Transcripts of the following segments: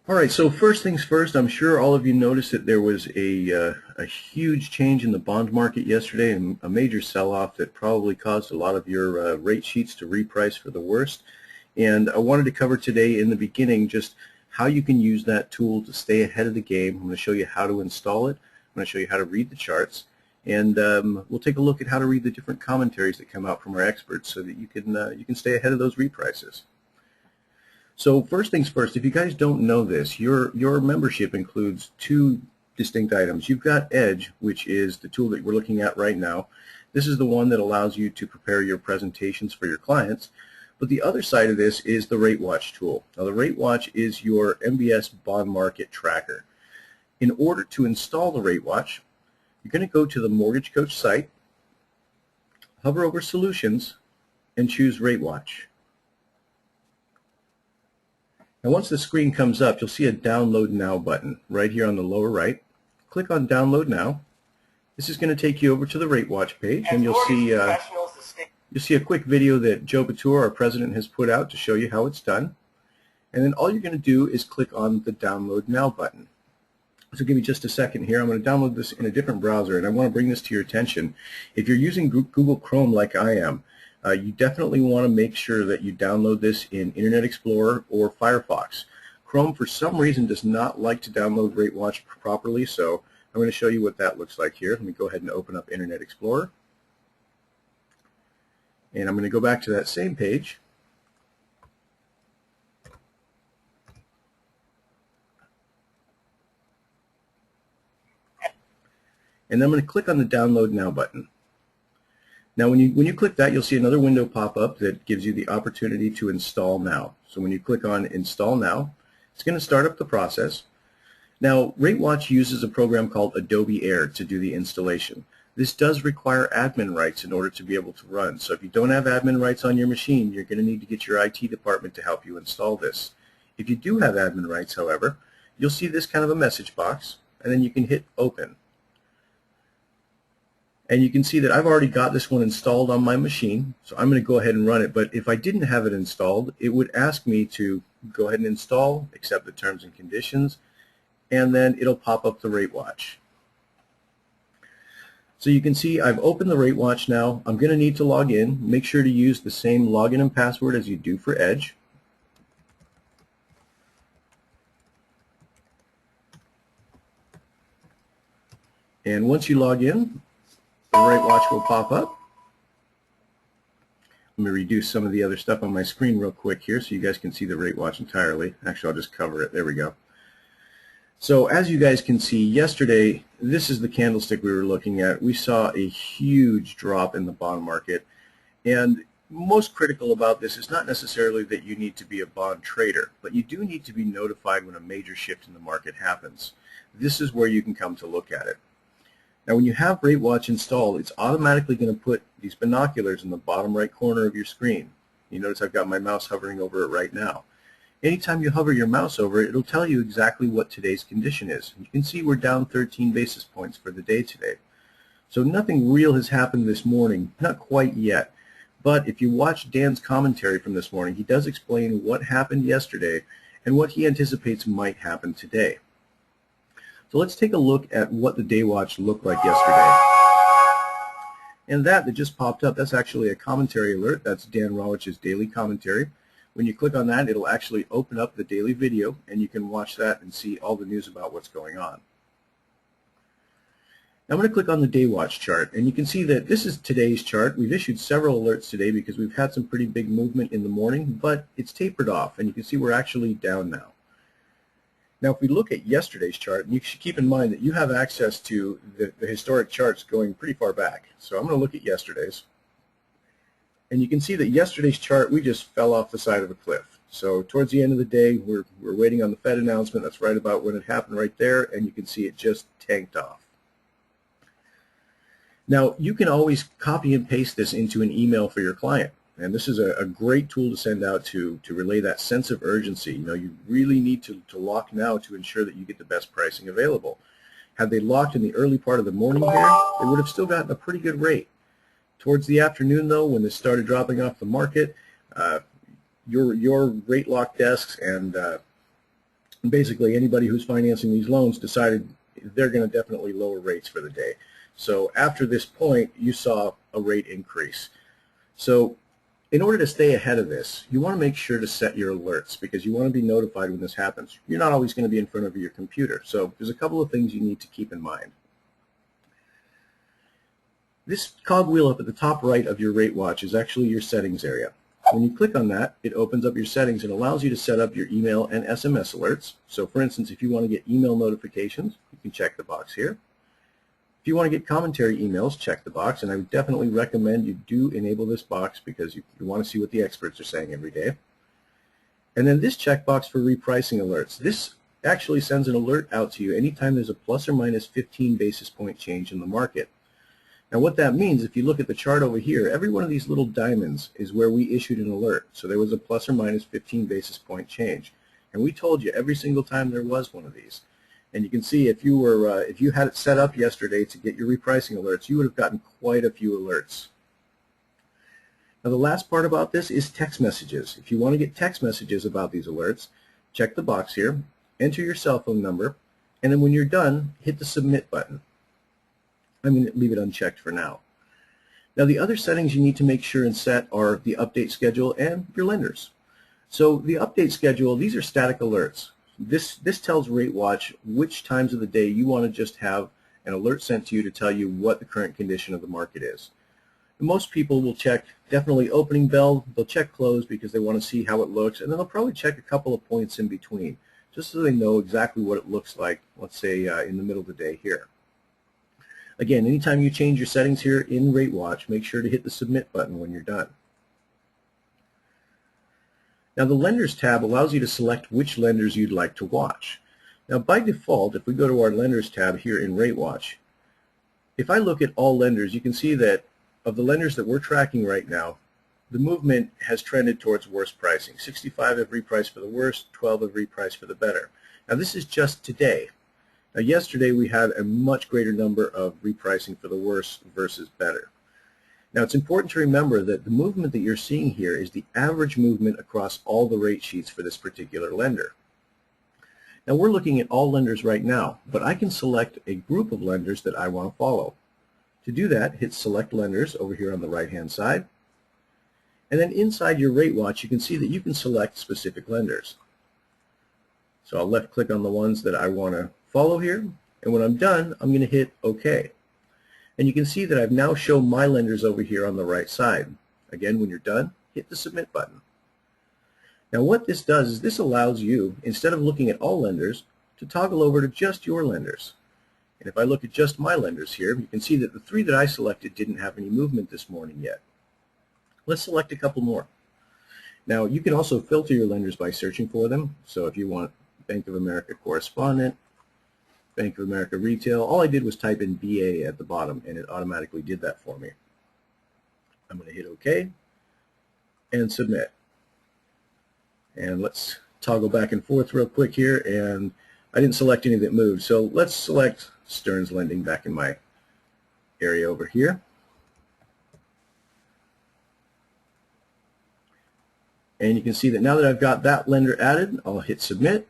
All right, so first things first, I'm sure all of you noticed that there was a huge change in the bond market yesterday, and a major sell-off that probably caused a lot of your rate sheets to reprice for the worst. And I wanted to cover today in the beginning just how you can use that tool to stay ahead of the game. I'm going to show you how to install it. I'm going to show you how to read the charts, and we'll take a look at how to read the different commentaries that come out from our experts so that you can stay ahead of those reprices. So first things first, if you guys don't know this, your membership includes two distinct items. You've got Edge, which is the tool that we're looking at right now. This is the one that allows you to prepare your presentations for your clients. But the other side of this is the RateWatch tool. Now the RateWatch is your MBS bond market tracker. In order to install the RateWatch, you're going to go to the Mortgage Coach site, hover over Solutions, and choose RateWatch. Now once the screen comes up, you'll see a Download Now button right here on the lower right. Click on Download Now. This is going to take you over to the RateWatch page, and you'll see a quick video that Joe Batur, our president, has put out to show you how it's done. And then all you're going to do is click on the Download Now button. So give me just a second here. I'm going to download this in a different browser, and I want to bring this to your attention. If you're using Google Chrome like I am, you definitely want to make sure that you download this in Internet Explorer or Firefox. Chrome, for some reason, does not like to download RateWatch properly, so I'm going to show you what that looks like here. Let me go ahead and open up Internet Explorer. And I'm going to go back to that same page. And then I'm going to click on the Download Now button. Now when you click that, you'll see another window pop up that gives you the opportunity to install now. So when you click on Install Now, it's going to start up the process. Now RateWatch uses a program called Adobe Air to do the installation. This does require admin rights in order to be able to run. So if you don't have admin rights on your machine, you're going to need to get your IT department to help you install this. If you do have admin rights, however, you'll see this kind of a message box, and then you can hit Open. And you can see that I've already got this one installed on my machine, so I'm going to go ahead and run it. But if I didn't have it installed, it would ask me to go ahead and install, accept the terms and conditions, and then it'll pop up the RateWatch. So you can see I've opened the RateWatch now. I'm going to need to log in. Make sure to use the same login and password as you do for Edge. And once you log in, the RateWatch will pop up. Let me reduce some of the other stuff on my screen real quick here so you guys can see the RateWatch entirely. Actually, I'll just cover it. There we go. So as you guys can see, yesterday, this is the candlestick we were looking at. We saw a huge drop in the bond market. And most critical about this is not necessarily that you need to be a bond trader, but you do need to be notified when a major shift in the market happens. This is where you can come to look at it. Now when you have RateWatch installed, it's automatically going to put these binoculars in the bottom right corner of your screen. You notice I've got my mouse hovering over it right now. Anytime you hover your mouse over it, it'll tell you exactly what today's condition is. You can see we're down 13 basis points for the day today. So nothing real has happened this morning, not quite yet. But if you watch Dan's commentary from this morning, he does explain what happened yesterday and what he anticipates might happen today. So let's take a look at what the day watch looked like yesterday. And that just popped up, that's actually a commentary alert. That's Dan Rawich's daily commentary. When you click on that, it'll actually open up the daily video, and you can watch that and see all the news about what's going on. Now I'm going to click on the day watch chart, and you can see that this is today's chart. We've issued several alerts today because we've had some pretty big movement in the morning, but it's tapered off, and you can see we're actually down now. Now if we look at yesterday's chart, you should keep in mind that you have access to the historic charts going pretty far back. So I'm going to look at yesterday's. And you can see that yesterday's chart, we just fell off the side of a cliff. So towards the end of the day, we're waiting on the Fed announcement. That's right about when it happened right there, and you can see it just tanked off. Now you can always copy and paste this into an email for your client. And this is a great tool to send out to relay that sense of urgency. You know, you really need to lock now to ensure that you get the best pricing available. Had they locked in the early part of the morning here, they would have still gotten a pretty good rate. Towards the afternoon, though, when this started dropping off the market, your rate lock desks and And basically, anybody who's financing these loans decided they're going to definitely lower rates for the day. So after this point, you saw a rate increase. So in order to stay ahead of this, you want to make sure to set your alerts because you want to be notified when this happens. You're not always going to be in front of your computer. So there's a couple of things you need to keep in mind. This cogwheel up at the top right of your RateWatch is actually your settings area. When you click on that, it opens up your settings and allows you to set up your email and SMS alerts. So for instance, if you want to get email notifications, you can check the box here. If you want to get commentary emails, check the box, and I would definitely recommend you do enable this box because you want to see what the experts are saying every day. And then this checkbox for repricing alerts. This actually sends an alert out to you anytime there's a plus or minus 15 basis point change in the market. Now what that means, if you look at the chart over here, every one of these little diamonds is where we issued an alert. So there was a plus or minus 15 basis point change. And we told you every single time there was one of these. And you can see if you had it set up yesterday to get your repricing alerts, you would have gotten quite a few alerts. Now the last part about this is text messages. If you want to get text messages about these alerts, check the box here, enter your cell phone number, and then when you're done, hit the submit button. I'm going to leave it unchecked for now. Now the other settings you need to make sure and set are the update schedule and your lenders. So the update schedule, these are static alerts. This tells RateWatch which times of the day you want to just have an alert sent to you to tell you what the current condition of the market is. And most people will check definitely opening bell, they'll check close because they want to see how it looks, and then they'll probably check a couple of points in between just so they know exactly what it looks like, let's say in the middle of the day here. Again, anytime you change your settings here in RateWatch, make sure to hit the submit button when you're done. Now the Lenders tab allows you to select which lenders you'd like to watch. Now by default, if we go to our Lenders tab here in RateWatch, if I look at all lenders, you can see that of the lenders that we're tracking right now, the movement has trended towards worse pricing. 65 have repriced for the worst, 12 have repriced for the better. Now this is just today. Now yesterday we had a much greater number of repricing for the worse versus better. Now it's important to remember that the movement that you're seeing here is the average movement across all the rate sheets for this particular lender. Now we're looking at all lenders right now, but I can select a group of lenders that I want to follow. To do that, hit Select Lenders over here on the right-hand side. And then inside your RateWatch, you can see that you can select specific lenders. So I'll left-click on the ones that I want to follow here, and when I'm done, I'm going to hit OK. And you can see that I've now shown my lenders over here on the right side. Again, when you're done, hit the Submit button. Now what this does is this allows you, instead of looking at all lenders, to toggle over to just your lenders. And if I look at just my lenders here, you can see that the 3 that I selected didn't have any movement this morning yet. Let's select a couple more. Now you can also filter your lenders by searching for them. So if you want Bank of America Correspondent, Bank of America Retail, all I did was type in BA at the bottom and it automatically did that for me. I'm going to hit OK and submit. And let's toggle back and forth real quick here, and I didn't select any that moved, so let's select Stearns Lending back in my area over here. And you can see that now that I've got that lender added, I'll hit submit,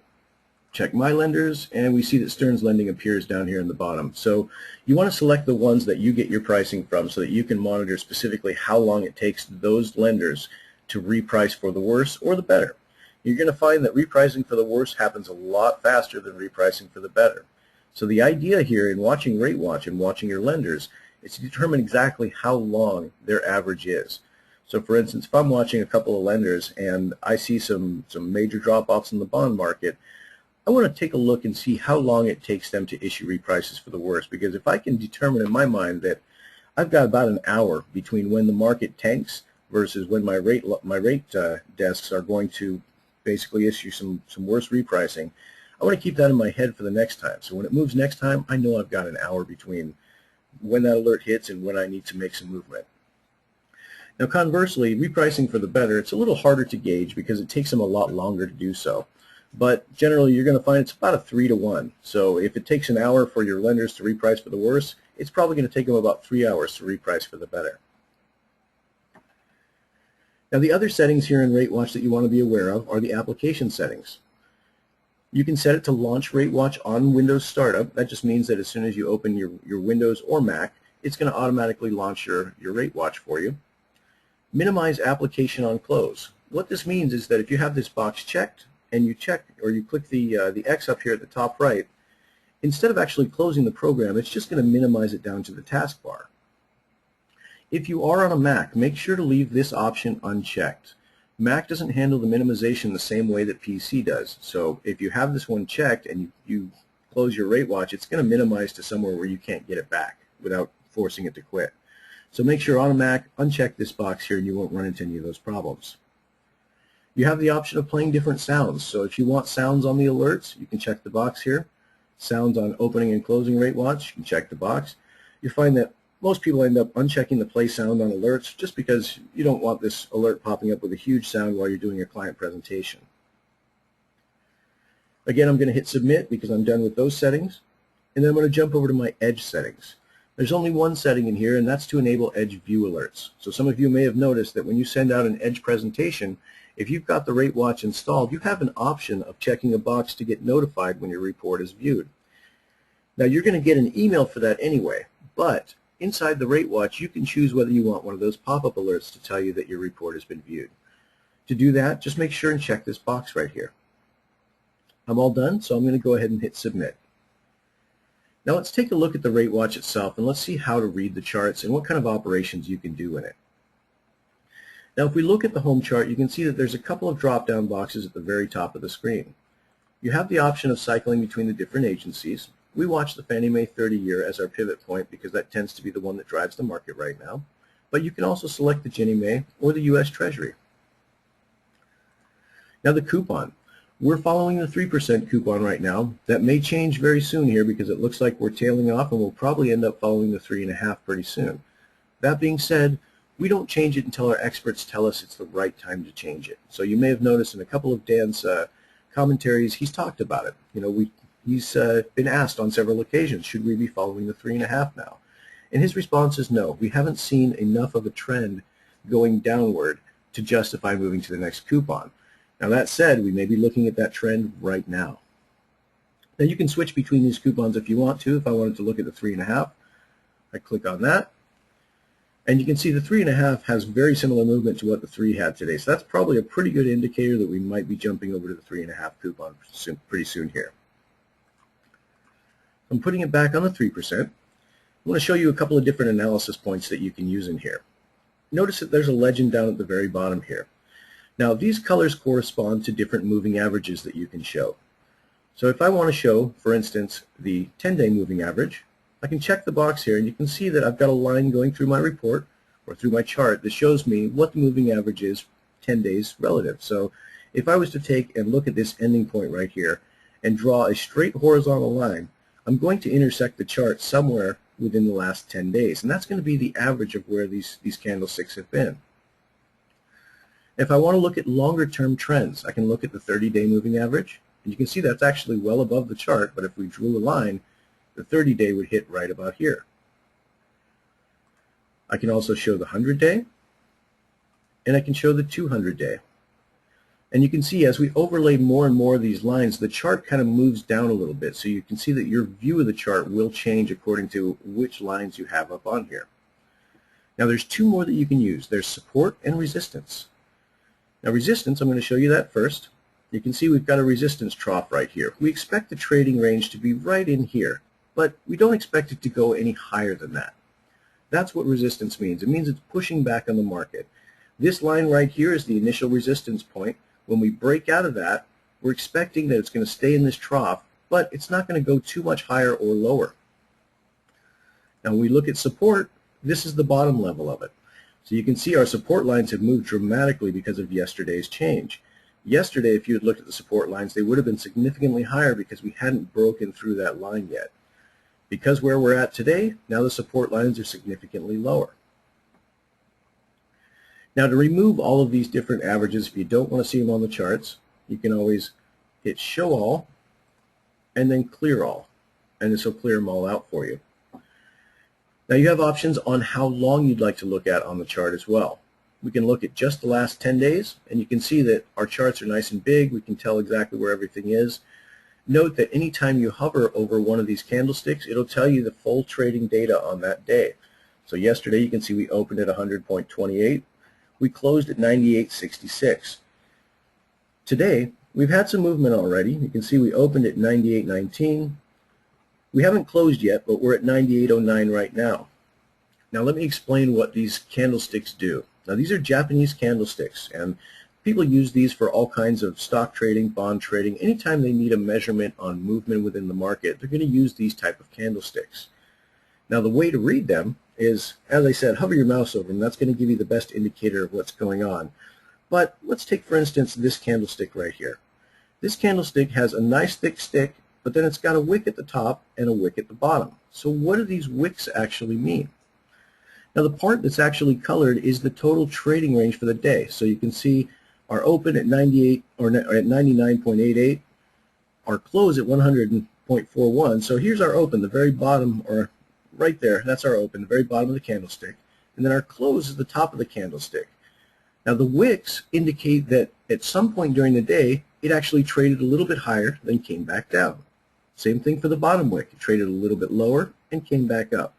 check my lenders, and we see that Stearns Lending appears down here in the bottom. So you want to select the ones that you get your pricing from so that you can monitor specifically how long it takes those lenders to reprice for the worse or the better. You're going to find that repricing for the worse happens a lot faster than repricing for the better. So the idea here in watching RateWatch and watching your lenders is to determine exactly how long their average is. So for instance, if I'm watching a couple of lenders and I see some major drop-offs in the bond market, I want to take a look and see how long it takes them to issue reprices for the worst, because if I can determine in my mind that I've got about an hour between when the market tanks versus when my rate desks are going to basically issue some worse repricing, I want to keep that in my head for the next time. So when it moves next time, I know I've got an hour between when that alert hits and when I need to make some movement. Now conversely, repricing for the better, it's a little harder to gauge because it takes them a lot longer to do so. But generally, you're going to find it's about a 3 to 1. So if it takes an hour for your lenders to reprice for the worse, it's probably going to take them about 3 hours to reprice for the better. Now the other settings here in RateWatch that you want to be aware of are the application settings. You can set it to launch RateWatch on Windows Startup. That just means that as soon as you open your Windows or Mac, it's going to automatically launch your RateWatch for you. Minimize application on close. What this means is that if you have this box checked and you click the X up here at the top right, instead of actually closing the program, it's just going to minimize it down to the taskbar. If you are on a Mac, make sure to leave this option unchecked. Mac doesn't handle the minimization the same way that PC does. So if you have this one checked and you close your RateWatch, it's going to minimize to somewhere where you can't get it back without forcing it to quit. So make sure on a Mac, uncheck this box here and you won't run into any of those problems. You have the option of playing different sounds. So if you want sounds on the alerts, you can check the box here. Sounds on opening and closing RateWatch, you can check the box. You find that most people end up unchecking the play sound on alerts just because you don't want this alert popping up with a huge sound while you're doing a client presentation. Again, I'm going to hit submit because I'm done with those settings, and then I'm going to jump over to my Edge settings. There's only one setting in here, and that's to enable Edge view alerts. So some of you may have noticed that when you send out an Edge presentation, if you've got the RateWatch installed, you have an option of checking a box to get notified when your report is viewed. Now you're going to get an email for that anyway, but inside the RateWatch you can choose whether you want one of those pop-up alerts to tell you that your report has been viewed. To do that, just make sure and check this box right here. I'm all done, so I'm going to go ahead and hit submit. Now let's take a look at the RateWatch itself and let's see how to read the charts and what kind of operations you can do in it. Now if we look at the home chart, you can see that there's a couple of drop-down boxes at the very top of the screen. You have the option of cycling between the different agencies. We watch the Fannie Mae 30-year as our pivot point because that tends to be the one that drives the market right now. But you can also select the Ginnie Mae or the U.S. Treasury. Now the coupon. We're following the 3% coupon right now. That may change very soon here because it looks like we're tailing off and we'll probably end up following the 3.5 pretty soon. That being said, we don't change it until our experts tell us it's the right time to change it. So you may have noticed in a couple of Dan's commentaries, he's talked about it. He's been asked on several occasions, should we be following the 3.5 now? And his response is no. We haven't seen enough of a trend going downward to justify moving to the next coupon. Now that said, we may be looking at that trend right now. Now you can switch between these coupons if you want to. If I wanted to look at the 3.5, I click on that. And you can see the 3.5 has very similar movement to what the 3 had today. So that's probably a pretty good indicator that we might be jumping over to the 3.5 coupon pretty soon here. I'm putting it back on the 3%. I'm going to show you a couple of different analysis points that you can use in here. Notice that there's a legend down at the very bottom here. Now these colors correspond to different moving averages that you can show. So if I want to show, for instance, the 10-day moving average, I can check the box here and you can see that I've got a line going through my report or through my chart that shows me what the moving average is 10 days relative. So if I was to take and look at this ending point right here and draw a straight horizontal line, I'm going to intersect the chart somewhere within the last 10 days, and that's going to be the average of where these candlesticks have been. If I want to look at longer term trends, I can look at the 30-day moving average, and you can see that's actually well above the chart, but if we drew a line, the 30-day would hit right about here. I can also show the 100-day, and I can show the 200-day. And you can see as we overlay more and more of these lines, the chart kind of moves down a little bit. So you can see that your view of the chart will change according to which lines you have up on here. Now there's two more that you can use. There's support and resistance. Now resistance, I'm going to show you that first. You can see we've got a resistance trough right here. We expect the trading range to be right in here, but we don't expect it to go any higher than that. That's what resistance means. It means it's pushing back on the market. This line right here is the initial resistance point. When we break out of that, we're expecting that it's going to stay in this trough, but it's not going to go too much higher or lower. Now when we look at support, this is the bottom level of it. So you can see our support lines have moved dramatically because of yesterday's change. Yesterday, if you had looked at the support lines, they would have been significantly higher because we hadn't broken through that line yet. Because where we're at today, now the support lines are significantly lower. Now to remove all of these different averages, if you don't want to see them on the charts, you can always hit Show All and then Clear All, and this will clear them all out for you. Now you have options on how long you'd like to look at on the chart as well. We can look at just the last 10 days, and you can see that our charts are nice and big. We can tell exactly where everything is. Note that anytime you hover over one of these candlesticks, it'll tell you the full trading data on that day. So yesterday you can see we opened at 100.28. We closed at 98.66. Today, we've had some movement already. You can see we opened at 98.19. We haven't closed yet, but we're at 98.09 right now. Now let me explain what these candlesticks do. Now these are Japanese candlesticks, and people use these for all kinds of stock trading, bond trading. Anytime they need a measurement on movement within the market, they're going to use these type of candlesticks. Now the way to read them is, as I said, hover your mouse over them. That's going to give you the best indicator of what's going on. But let's take, for instance, this candlestick right here. This candlestick has a nice thick stick, but then it's got a wick at the top and a wick at the bottom. So what do these wicks actually mean? Now the part that's actually colored is the total trading range for the day. So you can see our open at 98 or at 99.88, our close at 100.41. So here's our open, the very bottom, or right there, that's our open, the very bottom of the candlestick. And then our close is the top of the candlestick. Now the wicks indicate that at some point during the day, it actually traded a little bit higher, then came back down. Same thing for the bottom wick. It traded a little bit lower and came back up.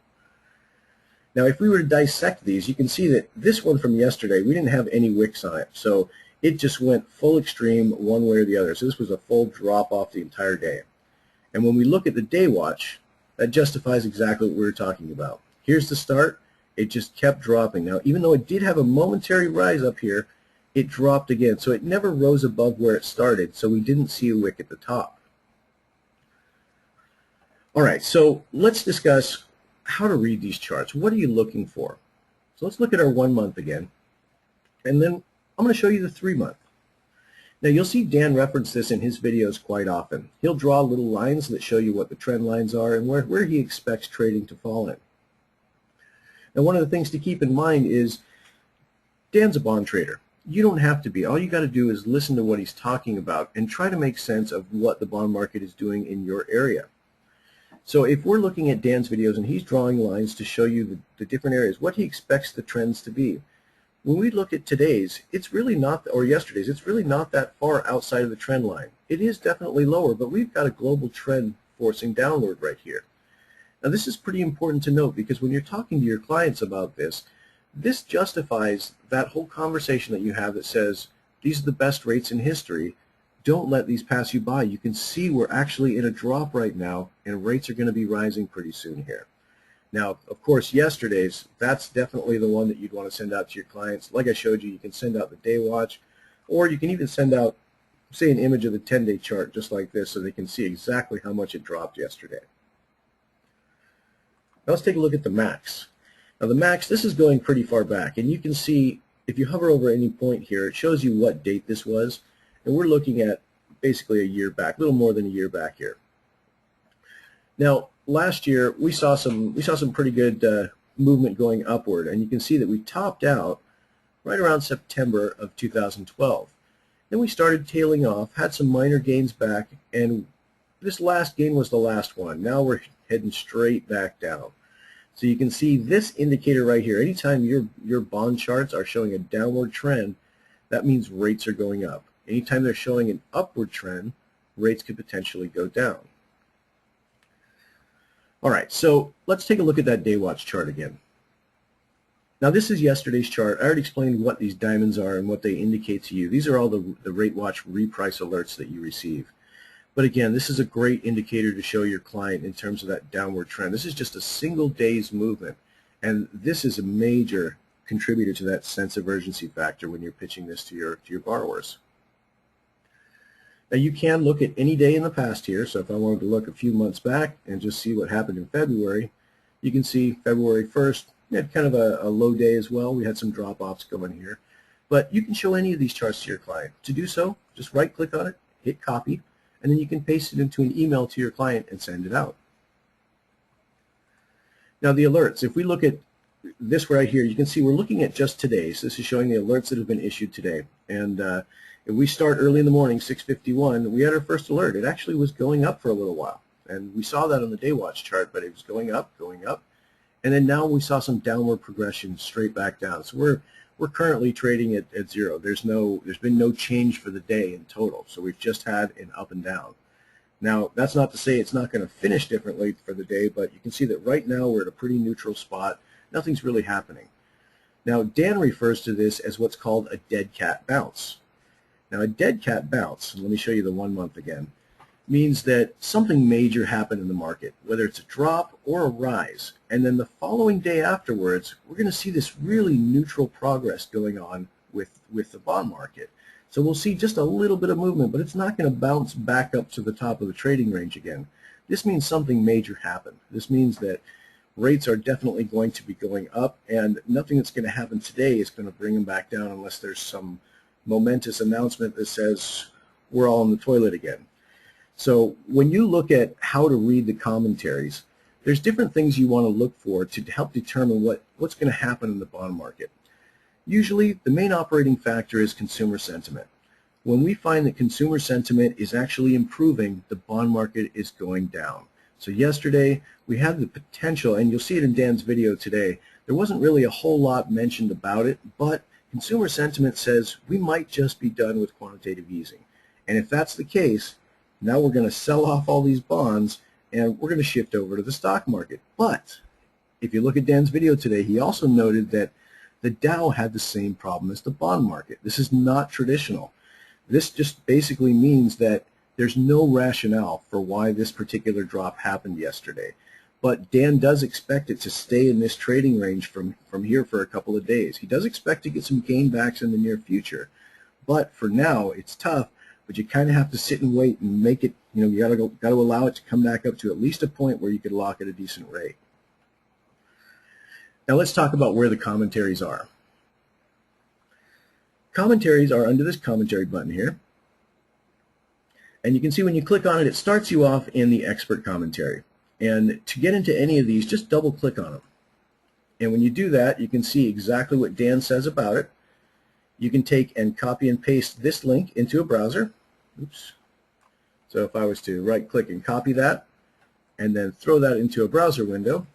Now if we were to dissect these, you can see that this one from yesterday, we didn't have any wicks on it. So it just went full extreme one way or the other. So this was a full drop off the entire day. And when we look at the day watch, that justifies exactly what we were talking about. Here's the start. It just kept dropping. Now, even though it did have a momentary rise up here, it dropped again. So it never rose above where it started. So we didn't see a wick at the top. All right, so let's discuss how to read these charts. What are you looking for? So let's look at our 1 month again. And then I'm going to show you the 3 month. Now you'll see Dan reference this in his videos quite often. He'll draw little lines that show you what the trend lines are and where he expects trading to fall in. Now one of the things to keep in mind is Dan's a bond trader. You don't have to be. All you got to do is listen to what he's talking about and try to make sense of what the bond market is doing in your area. So if we're looking at Dan's videos and he's drawing lines to show you the different areas, what he expects the trends to be. When we look at today's, it's really not, or yesterday's, it's really not that far outside of the trend line. It is definitely lower, but we've got a global trend forcing downward right here. Now this is pretty important to note because when you're talking to your clients about this, this justifies that whole conversation that you have that says, these are the best rates in history. Don't let these pass you by. You can see we're actually in a drop right now and rates are going to be rising pretty soon here. Now, of course, yesterday's, that's definitely the one that you'd want to send out to your clients. Like I showed you, you can send out the day watch, or you can even send out, say, an image of the 10-day chart just like this so they can see exactly how much it dropped yesterday. Now let's take a look at the max. Now the max, this is going pretty far back, and you can see if you hover over any point here, it shows you what date this was, and we're looking at basically a year back, a little more than a year back here. Now, last year we saw some pretty good movement going upward, and you can see that we topped out right around September of 2012. Then we started tailing off, had some minor gains back, and this last gain was the last one. Now we're heading straight back down. So you can see this indicator right here. Anytime your bond charts are showing a downward trend, that means rates are going up. Anytime they're showing an upward trend, rates could potentially go down. All right, so let's take a look at that day watch chart again. Now this is yesterday's chart. I already explained what these diamonds are and what they indicate to you. These are all the RateWatch reprice alerts that you receive. But again, this is a great indicator to show your client in terms of that downward trend. This is just a single day's movement, and this is a major contributor to that sense of urgency factor when you're pitching this to your borrowers. Now you can look at any day in the past here, so if I wanted to look a few months back and just see what happened in February, you can see February 1st, we had kind of a low day as well. We had some drop-offs going here. But you can show any of these charts to your client. To do so, just right-click on it, hit copy, and then you can paste it into an email to your client and send it out. Now the alerts, if we look at this right here, you can see we're looking at just today. So this is showing the alerts that have been issued today. And if we start early in the morning, 6:51, we had our first alert. It actually was going up for a little while. And we saw that on the day watch chart, but it was going up. And then now we saw some downward progression straight back down. So we're currently trading at zero. There's been no change for the day in total. So we've just had an up and down. Now, that's not to say it's not going to finish differently for the day, but you can see that right now we're at a pretty neutral spot. Nothing's really happening. Now, Dan refers to this as what's called a dead cat bounce. Now, a dead cat bounce, and let me show you the 1 month again, means that something major happened in the market, whether it's a drop or a rise. And then the following day afterwards, we're going to see this really neutral progress going on with the bond market. So we'll see just a little bit of movement, but it's not going to bounce back up to the top of the trading range again. This means something major happened. This means that rates are definitely going to be going up, and nothing that's going to happen today is going to bring them back down unless there's some momentous announcement that says we're all in the toilet again. So when you look at how to read the commentaries, there's different things you want to look for to help determine what's going to happen in the bond market. Usually, the main operating factor is consumer sentiment. When we find that consumer sentiment is actually improving, the bond market is going down. So yesterday, we had the potential, and you'll see it in Dan's video today, there wasn't really a whole lot mentioned about it, but consumer sentiment says we might just be done with quantitative easing. And if that's the case, now we're going to sell off all these bonds, and we're going to shift over to the stock market. But if you look at Dan's video today, he also noted that the Dow had the same problem as the bond market. This is not traditional. This just basically means that there's no rationale for why this particular drop happened yesterday. But Dan does expect it to stay in this trading range from here for a couple of days. He does expect to get some gainbacks in the near future. But for now, it's tough, but you kind of have to sit and wait and make it, you got to allow it to come back up to at least a point where you could lock at a decent rate. Now let's talk about where the commentaries are. Commentaries are under this commentary button here. And you can see when you click on it, it starts you off in the expert commentary. And to get into any of these, just double click on them. And when you do that, you can see exactly what Dan says about it. You can take and copy and paste this link into a browser. Oops. So if I was to right click and copy that, and then throw that into a browser window,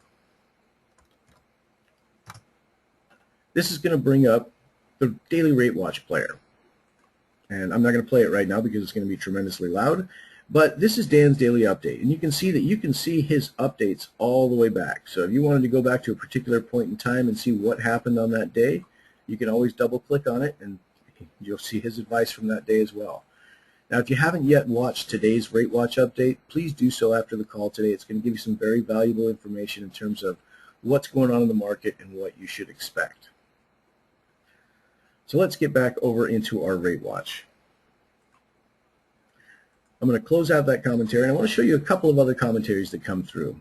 this is going to bring up the daily RateWatch player. And I'm not going to play it right now because it's going to be tremendously loud. But this is Dan's daily update. And you can see that you can see his updates all the way back. So if you wanted to go back to a particular point in time and see what happened on that day, you can always double click on it and you'll see his advice from that day as well. Now, if you haven't yet watched today's RateWatch update, please do so after the call today. It's going to give you some very valuable information in terms of what's going on in the market and what you should expect. So let's get back over into our RateWatch. I'm going to close out that commentary, and I want to show you a couple of other commentaries that come through.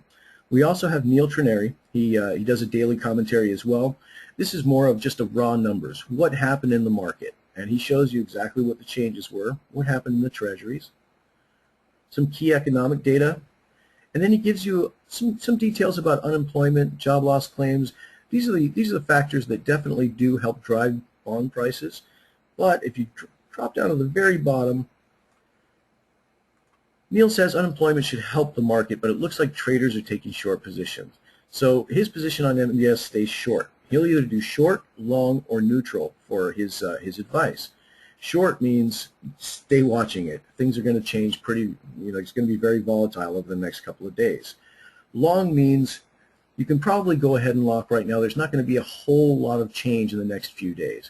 We also have Neil Trineri. He does a daily commentary as well. This is more of just a raw numbers, what happened in the market. And he shows you exactly what the changes were, what happened in the treasuries, some key economic data, and then he gives you some details about unemployment, job loss claims. These are the factors that definitely do help drive bond prices. But if you drop down to the very bottom, Neil says unemployment should help the market, but it looks like traders are taking short positions. So his position on MBS stays short. He'll either do short, long, or neutral for his advice. Short means stay watching it. Things are going to change pretty, it's going to be very volatile over the next couple of days. Long means you can probably go ahead and lock right now. There's not going to be a whole lot of change in the next few days.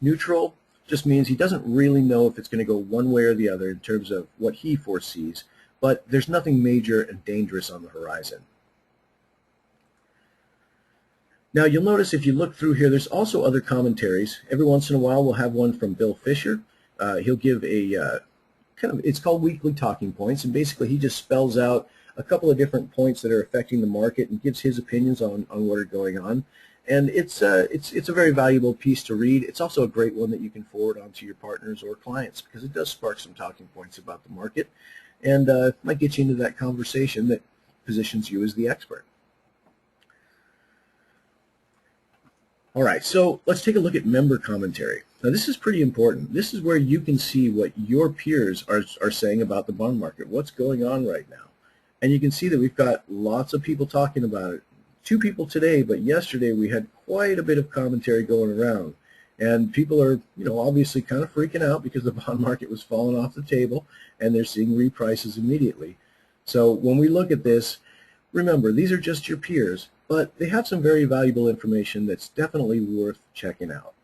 Neutral just means he doesn't really know if it's going to go one way or the other in terms of what he foresees, but there's nothing major and dangerous on the horizon. Now you'll notice if you look through here, there's also other commentaries. Every once in a while we'll have one from Bill Fisher. He'll give a it's called Weekly Talking Points, and basically he just spells out a couple of different points that are affecting the market and gives his opinions on what are going on. And it's a very valuable piece to read. It's also a great one that you can forward on to your partners or clients because it does spark some talking points about the market and might get you into that conversation that positions you as the expert. All right, so let's take a look at member commentary. Now this is pretty important. This is where you can see what your peers are saying about the bond market, what's going on right now. And you can see that we've got lots of people talking about it. 2 people today, but yesterday we had quite a bit of commentary going around. And people are, obviously kind of freaking out because the bond market was falling off the table, and they're seeing reprices immediately. So when we look at this, remember, these are just your peers, but they have some very valuable information that's definitely worth checking out.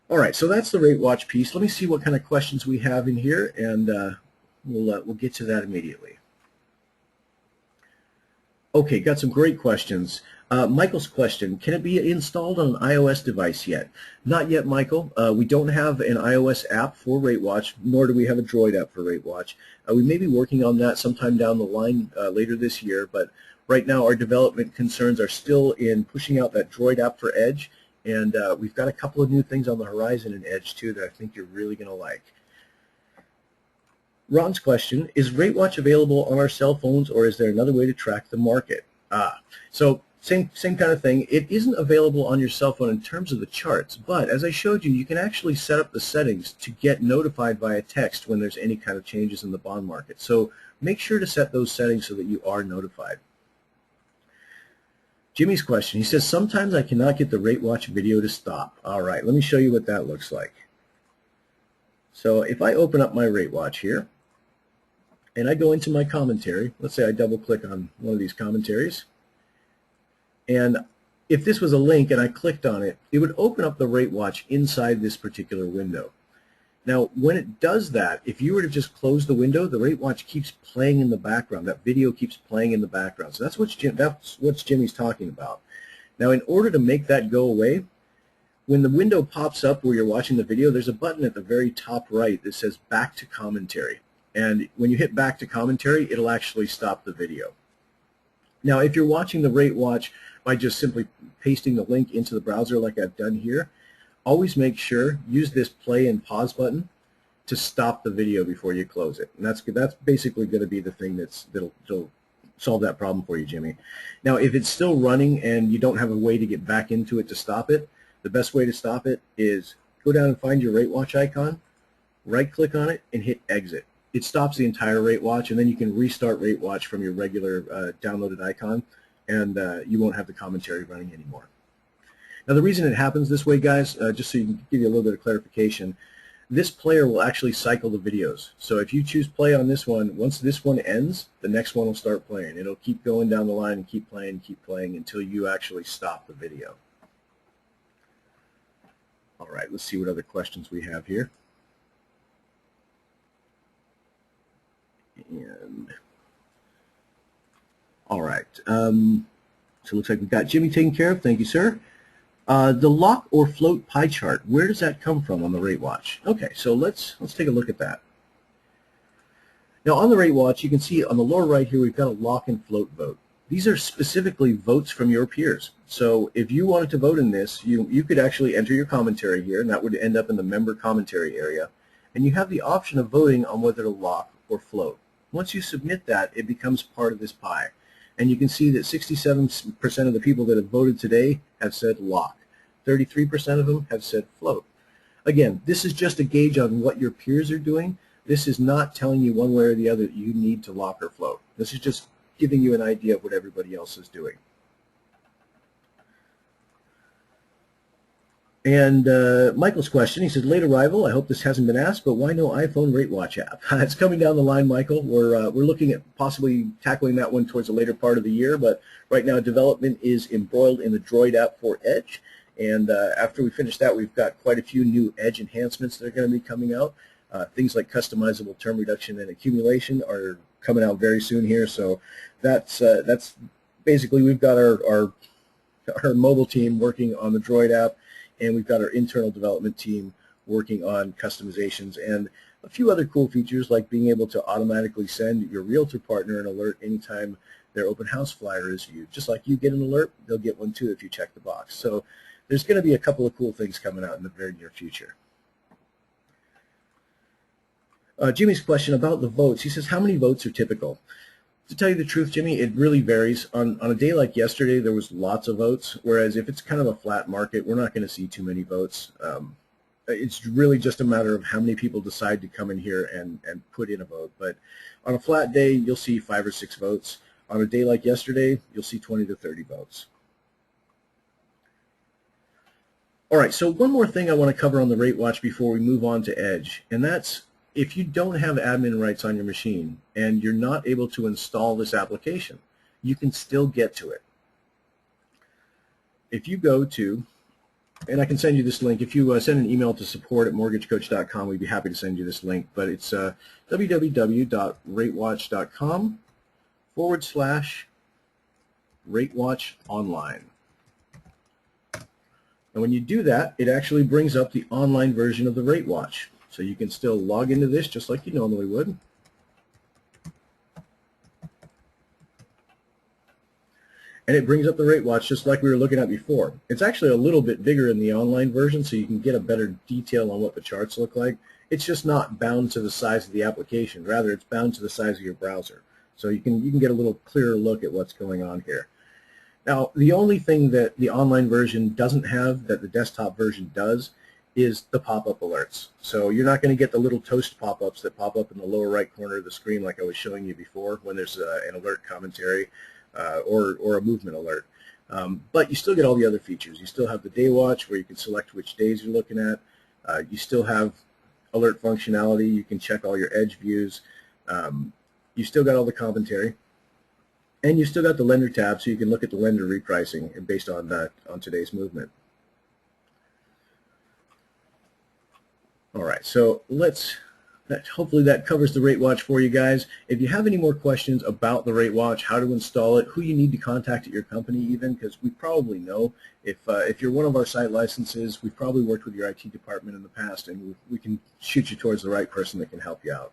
All right, so that's the RateWatch piece. Let me see what kind of questions we have in here, and we'll get to that immediately. Okay, got some great questions. Michael's question, can it be installed on an iOS device yet? Not yet, Michael. We don't have an iOS app for RateWatch, nor do we have a Droid app for RateWatch. We may be working on that sometime down the line later this year, but right now our development concerns are still in pushing out that Droid app for Edge, and we've got a couple of new things on the horizon in Edge too that I think you're really going to like. Ron's question, is RateWatch available on our cell phones, or is there another way to track the market? So same kind of thing. It isn't available on your cell phone in terms of the charts, but as I showed you, you can actually set up the settings to get notified via text when there's any kind of changes in the bond market. So make sure to set those settings so that you are notified. Jimmy's question, he says, sometimes I cannot get the RateWatch video to stop. All right, let me show you what that looks like. So if I open up my RateWatch here, and I go into my commentary, let's say I double click on one of these commentaries, and if this was a link and I clicked on it, it would open up the RateWatch inside this particular window. Now when it does that, if you were to just close the window, the RateWatch keeps playing in the background. That video keeps playing in the background. So that's what Jimmy's talking about. Now in order to make that go away, when the window pops up where you're watching the video, there's a button at the very top right that says back to commentary. And when you hit back to commentary, it'll actually stop the video. Now, if you're watching the RateWatch by just simply pasting the link into the browser like I've done here, always make sure, use this play and pause button to stop the video before you close it. And that's basically going to be the thing that'll solve that problem for you, Jimmy. Now, if it's still running and you don't have a way to get back into it to stop it, the best way to stop it is go down and find your RateWatch icon, right-click on it, and hit exit. It stops the entire RateWatch, and then you can restart RateWatch from your regular downloaded icon, and you won't have the commentary running anymore. Now, the reason it happens this way, guys, just so you can give you a little bit of clarification, this player will actually cycle the videos. So if you choose play on this one, once this one ends, the next one will start playing. It'll keep going down the line and keep playing until you actually stop the video. All right, let's see what other questions we have here. And all right, so it looks like we've got Jimmy taken care of. Thank you, sir. The lock or float pie chart, where does that come from on the RateWatch? Okay, so let's take a look at that. Now on the RateWatch, you can see on the lower right here, we've got a lock and float vote. These are specifically votes from your peers. So if you wanted to vote in this, you could actually enter your commentary here, and that would end up in the member commentary area. And you have the option of voting on whether to lock or float. Once you submit that, it becomes part of this pie. And you can see that 67% of the people that have voted today have said lock. 33% of them have said float. Again, this is just a gauge on what your peers are doing. This is not telling you one way or the other that you need to lock or float. This is just giving you an idea of what everybody else is doing. And Michael's question, he said, late arrival, I hope this hasn't been asked, but why no iPhone RateWatch app? It's coming down the line, Michael. We're looking at possibly tackling that one towards the later part of the year, but right now development is embroiled in the Droid app for Edge, and after we finish that, we've got quite a few new Edge enhancements that are going to be coming out. Things like customizable term reduction and accumulation are coming out very soon here, so that's basically, we've got our mobile team working on the Droid app, and we've got our internal development team working on customizations and a few other cool features like being able to automatically send your realtor partner an alert anytime their open house flyer is viewed. Just like you get an alert, they'll get one too if you check the box. So there's going to be a couple of cool things coming out in the very near future. Jimmy's question about the votes. He says, how many votes are typical? To tell you the truth, Jimmy, it really varies. On a day like yesterday, there was lots of votes, whereas if it's kind of a flat market, we're not going to see too many votes. It's really just a matter of how many people decide to come in here and put in a vote. But on a flat day, you'll see 5 or 6 votes. On a day like yesterday, you'll see 20 to 30 votes. All right, so one more thing I want to cover on the RateWatch before we move on to Edge, and that's if you don't have admin rights on your machine and you're not able to install this application, you can still get to it. If you go to, and I can send you this link, if you send an email to support@mortgagecoach.com, we'd be happy to send you this link, but it's www.ratewatch.com/RateWatch Online. And when you do that, it actually brings up the online version of the RateWatch. So you can still log into this just like you normally would. And it brings up the RateWatch just like we were looking at before. It's actually a little bit bigger in the online version, so you can get a better detail on what the charts look like. It's just not bound to the size of the application. Rather, it's bound to the size of your browser. So you can get a little clearer look at what's going on here. Now, the only thing that the online version doesn't have that the desktop version does is the pop-up alerts. So you're not going to get the little toast pop-ups that pop up in the lower right corner of the screen like I was showing you before when there's an alert commentary or a movement alert. But you still get all the other features. You still have the day watch where you can select which days you're looking at. You still have alert functionality. You can check all your edge views. You still got all the commentary. And you still got the lender tab, so you can look at the lender repricing based on today's movement. All right, so hopefully that covers the RateWatch for you guys. If you have any more questions about the RateWatch, how to install it, who you need to contact at your company even, because we probably know if you're one of our site licenses, we've probably worked with your IT department in the past, and we can shoot you towards the right person that can help you out.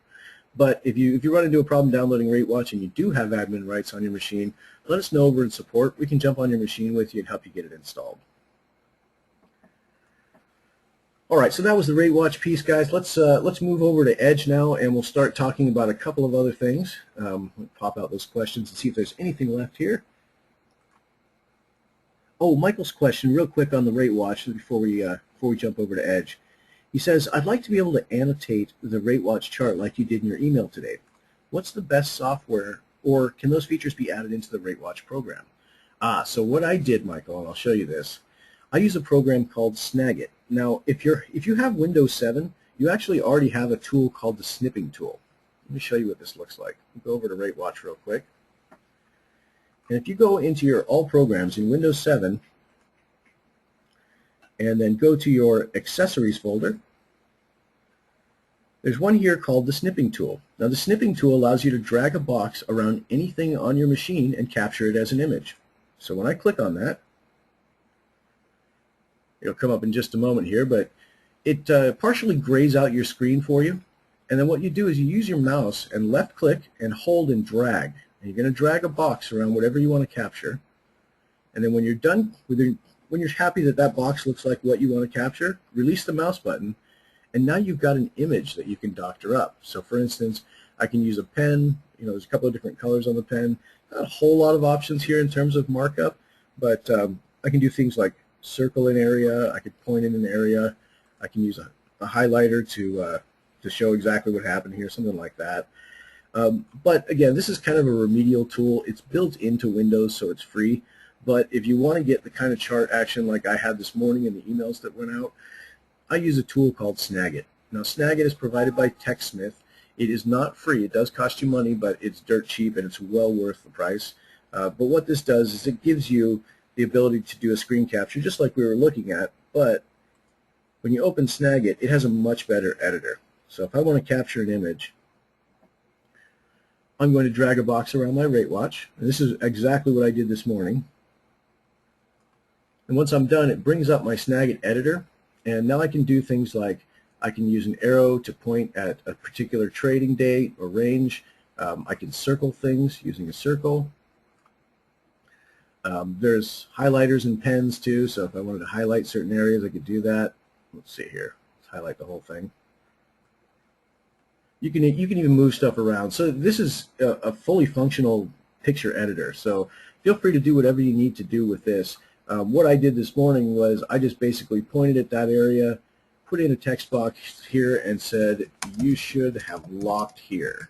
But if you run into a problem downloading RateWatch and you do have admin rights on your machine, let us know over in support. We can jump on your machine with you and help you get it installed. All right, so that was the RateWatch piece, guys. Let's move over to Edge now, and we'll start talking about a couple of other things. Let me pop out those questions and see if there's anything left here. Oh, Michael's question, real quick on the RateWatch before we jump over to Edge. He says, I'd like to be able to annotate the RateWatch chart like you did in your email today. What's the best software, or can those features be added into the RateWatch program? So what I did, Michael, and I'll show you this, I use a program called Snagit. Now, if you have Windows 7, you actually already have a tool called the Snipping Tool. Let me show you what this looks like. Go over to RateWatch real quick. And if you go into your All Programs in Windows 7, and then go to your Accessories folder, there's one here called the Snipping Tool. Now the Snipping Tool allows you to drag a box around anything on your machine and capture it as an image. So when I click on that, it'll come up in just a moment here, but it partially grays out your screen for you. And then what you do is you use your mouse and left click and hold and drag. And you're going to drag a box around whatever you want to capture. And then when you're done with it, when you're happy that that box looks like what you want to capture, release the mouse button, and now you've got an image that you can doctor up. So for instance, I can use a pen. There's a couple of different colors on the pen. Not a whole lot of options here in terms of markup, but I can do things like circle an area. I could point in an area. I can use a highlighter to show exactly what happened here, something like that. But again, this is kind of a remedial tool. It's built into Windows, so it's free. But if you want to get the kind of chart action like I had this morning in the emails that went out, I use a tool called Snagit. Now, Snagit is provided by TechSmith. It is not free. It does cost you money, but it's dirt cheap, and it's well worth the price. But what this does is it gives you the ability to do a screen capture, just like we were looking at. But when you open Snagit, it has a much better editor. So if I want to capture an image, I'm going to drag a box around my RateWatch. And this is exactly what I did this morning. And once I'm done, it brings up my Snagit editor, and now I can do things like I can use an arrow to point at a particular trading date or range. I can circle things using a circle. There's highlighters and pens too, so if I wanted to highlight certain areas, I could do that. Let's see here. Let's highlight the whole thing. You can even move stuff around. So this is a fully functional picture editor, so feel free to do whatever you need to do with this. What I did this morning was I just basically pointed at that area, put in a text box here, and said, you should have locked here.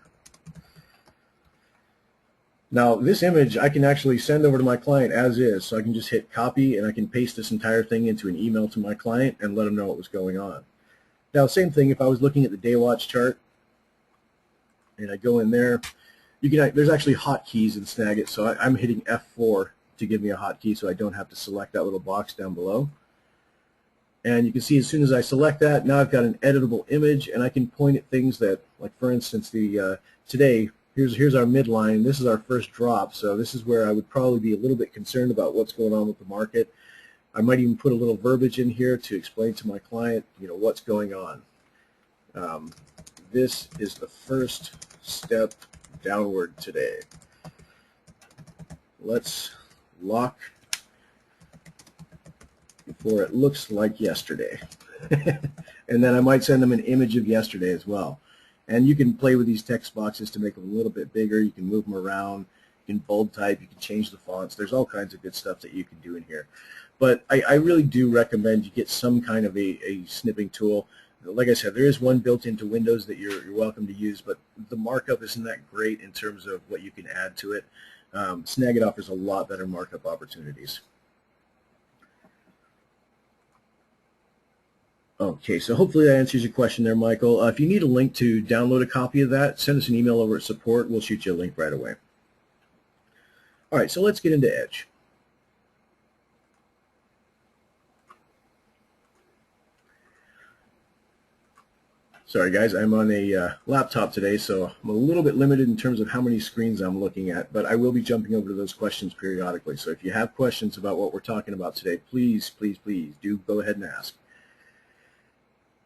Now this image I can actually send over to my client as is, so I can just hit copy and I can paste this entire thing into an email to my client and let them know what was going on. Now same thing if I was looking at the day watch chart and I go in there, there's actually hotkeys in Snagit, so I'm hitting F4 to give me a hotkey so I don't have to select that little box down below. And you can see as soon as I select that, now I've got an editable image and I can point at things that, like for instance, today, here's our midline. This is our first drop, so this is where I would probably be a little bit concerned about what's going on with the market. I might even put a little verbiage in here to explain to my client, what's going on. This is the first step downward today. Let's lock before it looks like yesterday. And then I might send them an image of yesterday as well. And you can play with these text boxes to make them a little bit bigger. You can move them around. You can bold type. You can change the fonts. There's all kinds of good stuff that you can do in here. But I really do recommend you get some kind of a snipping tool. Like I said, there is one built into Windows that you're welcome to use, but the markup isn't that great in terms of what you can add to it. Snagit offers a lot better markup opportunities. Okay, so hopefully that answers your question there, Michael. If you need a link to download a copy of that, send us an email over at support. We'll shoot you a link right away. All right, so let's get into Edge. Sorry, guys, I'm on a laptop today, so I'm a little bit limited in terms of how many screens I'm looking at, but I will be jumping over to those questions periodically. So if you have questions about what we're talking about today, please, please, please do go ahead and ask.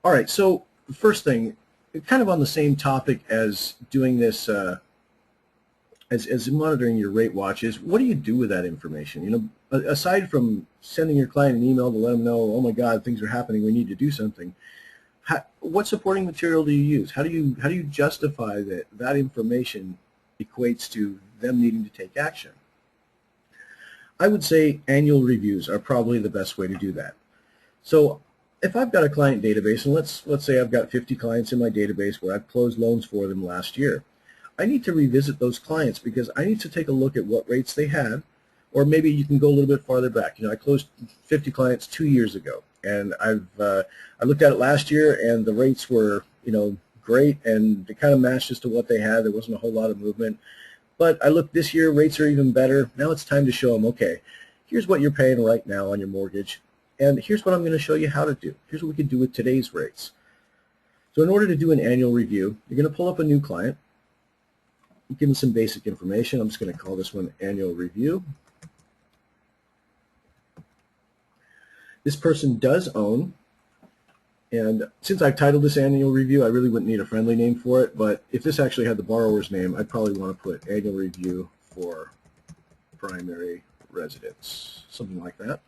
All right, so the first thing, kind of on the same topic as doing this, as monitoring your rate watch, is what do you do with that information? Aside from sending your client an email to let them know, oh my God, things are happening, we need to do something. What supporting material do you use? How do you justify that information equates to them needing to take action? I would say annual reviews are probably the best way to do that. So if I've got a client database, and let's say I've got 50 clients in my database where I've closed loans for them last year, I need to revisit those clients because I need to take a look at what rates they had, or maybe you can go a little bit farther back. I closed 50 clients 2 years ago, and I looked at it last year, and the rates were great, and they kind of matched as to what they had. There wasn't a whole lot of movement. But I looked this year, rates are even better. Now it's time to show them, okay, here's what you're paying right now on your mortgage, and here's what I'm going to show you how to do. Here's what we can do with today's rates. So in order to do an annual review, you're going to pull up a new client, give them some basic information. I'm just going to call this one annual review. This person does own, and since I've titled this annual review, I really wouldn't need a friendly name for it, but if this actually had the borrower's name, I'd probably want to put annual review for primary residence, something like that.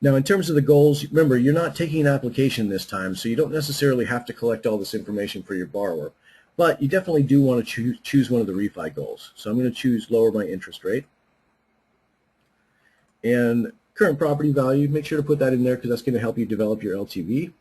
Now in terms of the goals, remember you're not taking an application this time, so you don't necessarily have to collect all this information for your borrower, but you definitely do want to choose one of the refi goals. So I'm going to choose lower my interest rate. And current property value, make sure to put that in there because that's going to help you develop your LTV.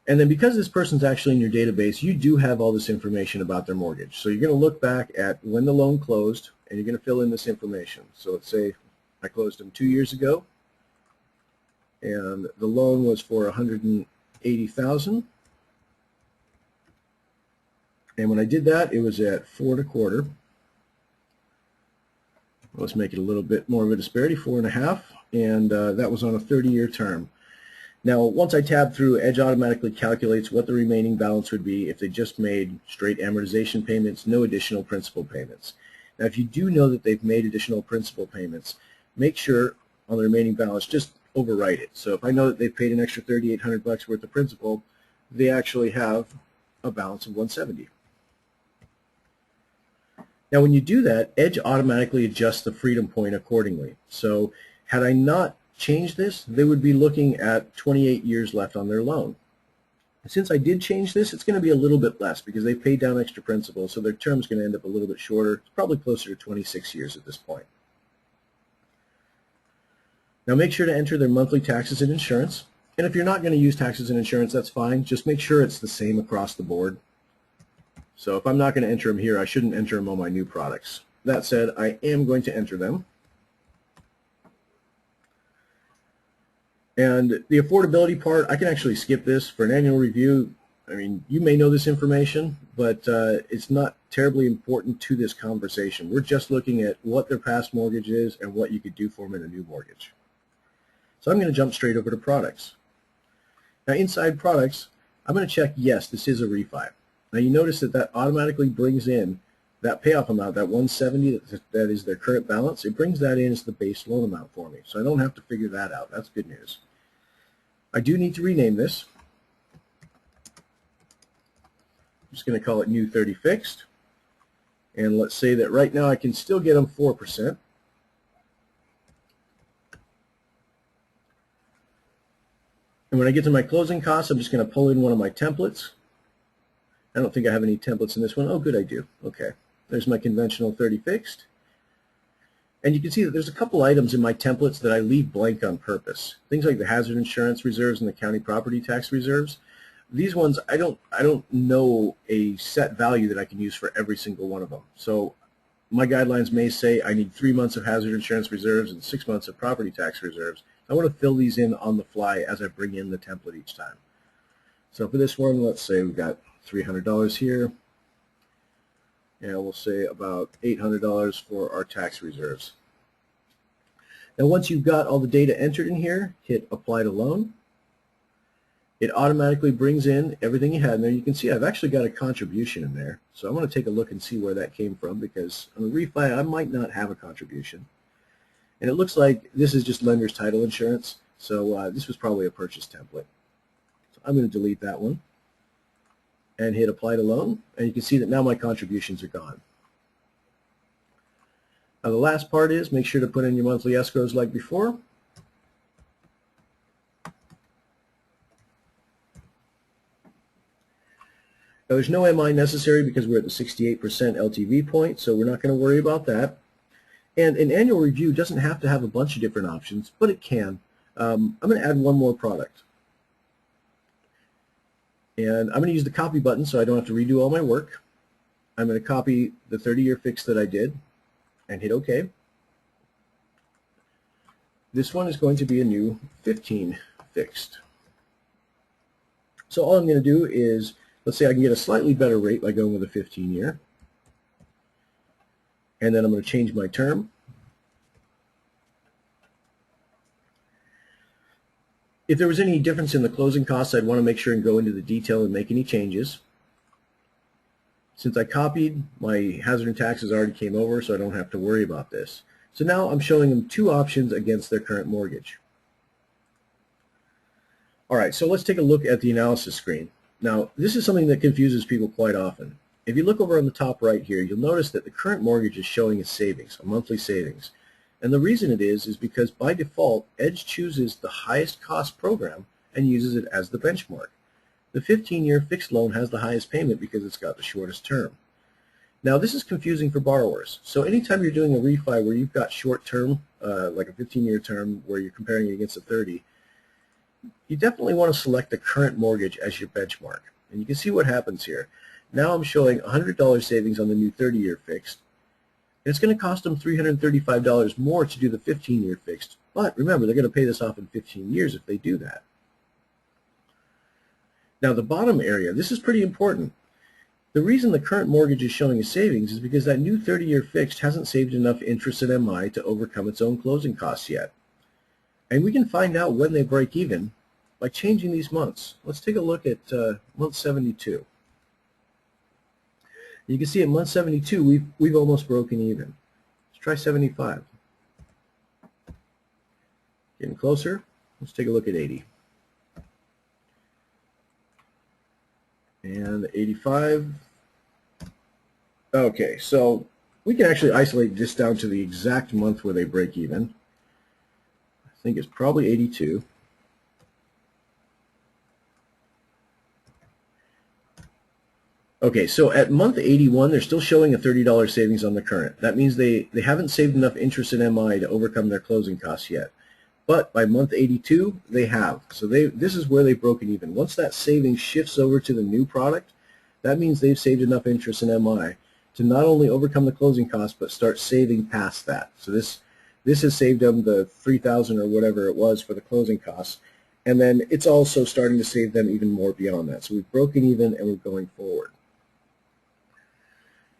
And then because this person's actually in your database, you do have all this information about their mortgage. So you're going to look back at when the loan closed, and you're going to fill in this information. So let's say I closed them 2 years ago, and the loan was for $180,000. And when I did that, it was at 4 1/4. Let's make it a little bit more of a disparity, 4 1/2, and that was on a 30-year term. Now, once I tab through, Edge automatically calculates what the remaining balance would be if they just made straight amortization payments, no additional principal payments. Now, if you do know that they've made additional principal payments, make sure on the remaining balance, just overwrite it. So if I know that they've paid an extra $3,800 worth of principal, they actually have a balance of $170. Now when you do that, Edge automatically adjusts the freedom point accordingly. So had I not changed this, they would be looking at 28 years left on their loan. And since I did change this, it's going to be a little bit less because they've paid down extra principal, so their term's going to end up a little bit shorter. It's probably closer to 26 years at this point. Now make sure to enter their monthly taxes and insurance. And if you're not going to use taxes and insurance, that's fine. Just make sure it's the same across the board. So if I'm not going to enter them here, I shouldn't enter them on my new products. That said, I am going to enter them. And the affordability part, I can actually skip this. For an annual review, I mean, you may know this information, but it's not terribly important to this conversation. We're just looking at what their past mortgage is and what you could do for them in a new mortgage. So I'm going to jump straight over to products. Now inside products, I'm going to check yes, this is a refi. Now you notice that that automatically brings in that payoff amount, that 170 that is their current balance. It brings that in as the base loan amount for me. So I don't have to figure that out. That's good news. I do need to rename this. I'm just going to call it New 30 Fixed. And let's say that right now I can still get them 4%. And when I get to my closing costs, I'm just going to pull in one of my templates. I don't think I have any templates in this one. Oh, good, I do. Okay. There's my conventional 30 fixed. And you can see that there's a couple items in my templates that I leave blank on purpose. Things like the hazard insurance reserves and the county property tax reserves. These ones, I don't know a set value that I can use for every single one of them. So my guidelines may say I need 3 months of hazard insurance reserves and 6 months of property tax reserves. I want to fill these in on the fly as I bring in the template each time. So for this one, let's say we've got $300 here, and we'll say about $800 for our tax reserves. Now once you've got all the data entered in here, hit Apply to Loan. It automatically brings in everything you had in there. You can see I've actually got a contribution in there. So I'm going to take a look and see where that came from, because on a refi I might not have a contribution. And it looks like this is just lender's title insurance, so this was probably a purchase template. So I'm going to delete that one and hit Apply to Loan, and you can see that now my contributions are gone. Now the last part is make sure to put in your monthly escrows like before. Now there's no MI necessary because we're at the 68% LTV point, so we're not going to worry about that. And an annual review doesn't have to have a bunch of different options, but it can. I'm going to add one more product. And I'm going to use the copy button so I don't have to redo all my work. I'm going to copy the 30-year fix that I did and hit OK. This one is going to be a new 15 fixed. So all I'm going to do is, let's say I can get a slightly better rate by going with a 15-year. And then I'm going to change my term. If there was any difference in the closing costs, I'd want to make sure and go into the detail and make any changes. Since I copied, my hazard and taxes already came over, so I don't have to worry about this. So now I'm showing them two options against their current mortgage. All right, so let's take a look at the analysis screen. Now, this is something that confuses people quite often. If you look over on the top right here, you'll notice that the current mortgage is showing a savings, a monthly savings. And the reason it is because by default, Edge chooses the highest cost program and uses it as the benchmark. The 15-year fixed loan has the highest payment because it's got the shortest term. Now, this is confusing for borrowers. So anytime you're doing a refi where you've got short term, like a 15-year term where you're comparing it against a 30, you definitely want to select the current mortgage as your benchmark. And you can see what happens here. Now I'm showing $100 savings on the new 30-year fixed. And it's going to cost them $335 more to do the 15-year fixed. But remember, they're going to pay this off in 15 years if they do that. Now the bottom area, this is pretty important. The reason the current mortgage is showing a savings is because that new 30-year fixed hasn't saved enough interest in MI to overcome its own closing costs yet. And we can find out when they break even by changing these months. Let's take a look at month 72. You can see at month 72, we've almost broken even. Let's try 75. Getting closer. Let's take a look at 80. And 85. Okay, so we can actually isolate this down to the exact month where they break even. I think it's probably 82. Okay, so at month 81, they're still showing a $30 savings on the current. That means they haven't saved enough interest in MI to overcome their closing costs yet. But by month 82, they have. So this is where they've broken even. Once that savings shifts over to the new product, that means they've saved enough interest in MI to not only overcome the closing costs, but start saving past that. So this has saved them the $3,000 or whatever it was for the closing costs. And then it's also starting to save them even more beyond that. So we've broken even and we're going forward.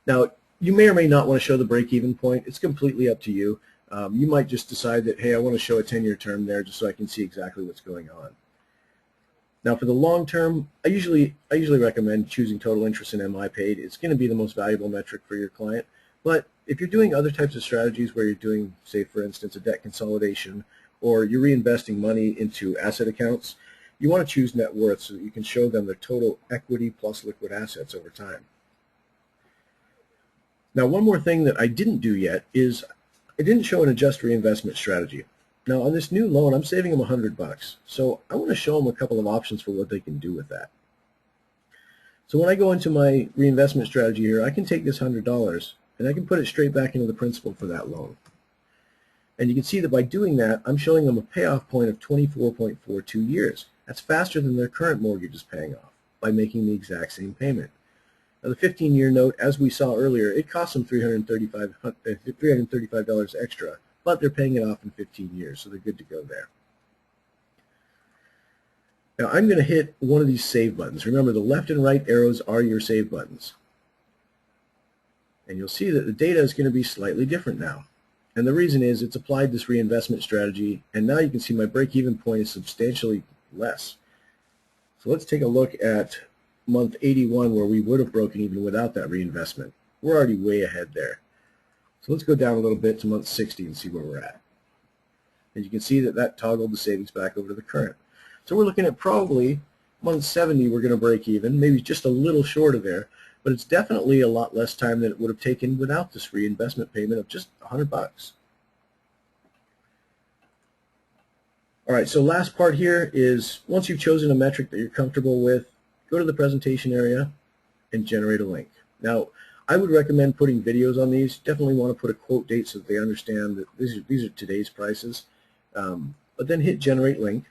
Now, you may or may not want to show the break-even point. It's completely up to you. You might just decide that, hey, I want to show a 10-year term there just so I can see exactly what's going on. Now, for the long term, I usually recommend choosing total interest in MI paid. It's going to be the most valuable metric for your client. But if you're doing other types of strategies where you're doing, say, for instance, a debt consolidation, or you're reinvesting money into asset accounts, you want to choose net worth so that you can show them their total equity plus liquid assets over time. Now, one more thing that I didn't do yet is I didn't show an adjust reinvestment strategy. Now, on this new loan, I'm saving them $100, so I want to show them a couple of options for what they can do with that. So when I go into my reinvestment strategy here, I can take this $100 and I can put it straight back into the principal for that loan. And you can see that by doing that, I'm showing them a payoff point of 24.42 years. That's faster than their current mortgage is paying off by making the exact same payment. Now, the 15-year note, as we saw earlier, it costs them $335 extra, but they're paying it off in 15 years, so they're good to go there. Now, I'm going to hit one of these save buttons. Remember, the left and right arrows are your save buttons. And you'll see that the data is going to be slightly different now. And the reason is it's applied this reinvestment strategy, and now you can see my break-even point is substantially less. So let's take a look at month 81 where we would have broken even without that reinvestment. We're already way ahead there. So let's go down a little bit to month 60 and see where we're at. And you can see that that toggled the savings back over to the current. So we're looking at probably month 70 we're going to break even, maybe just a little short of there, but it's definitely a lot less time than it would have taken without this reinvestment payment of just $100. All right, so last part here is once you've chosen a metric that you're comfortable with, go to the presentation area and generate a link. Now, I would recommend putting videos on these. Definitely want to put a quote date so that they understand that these are today's prices. But then hit generate link.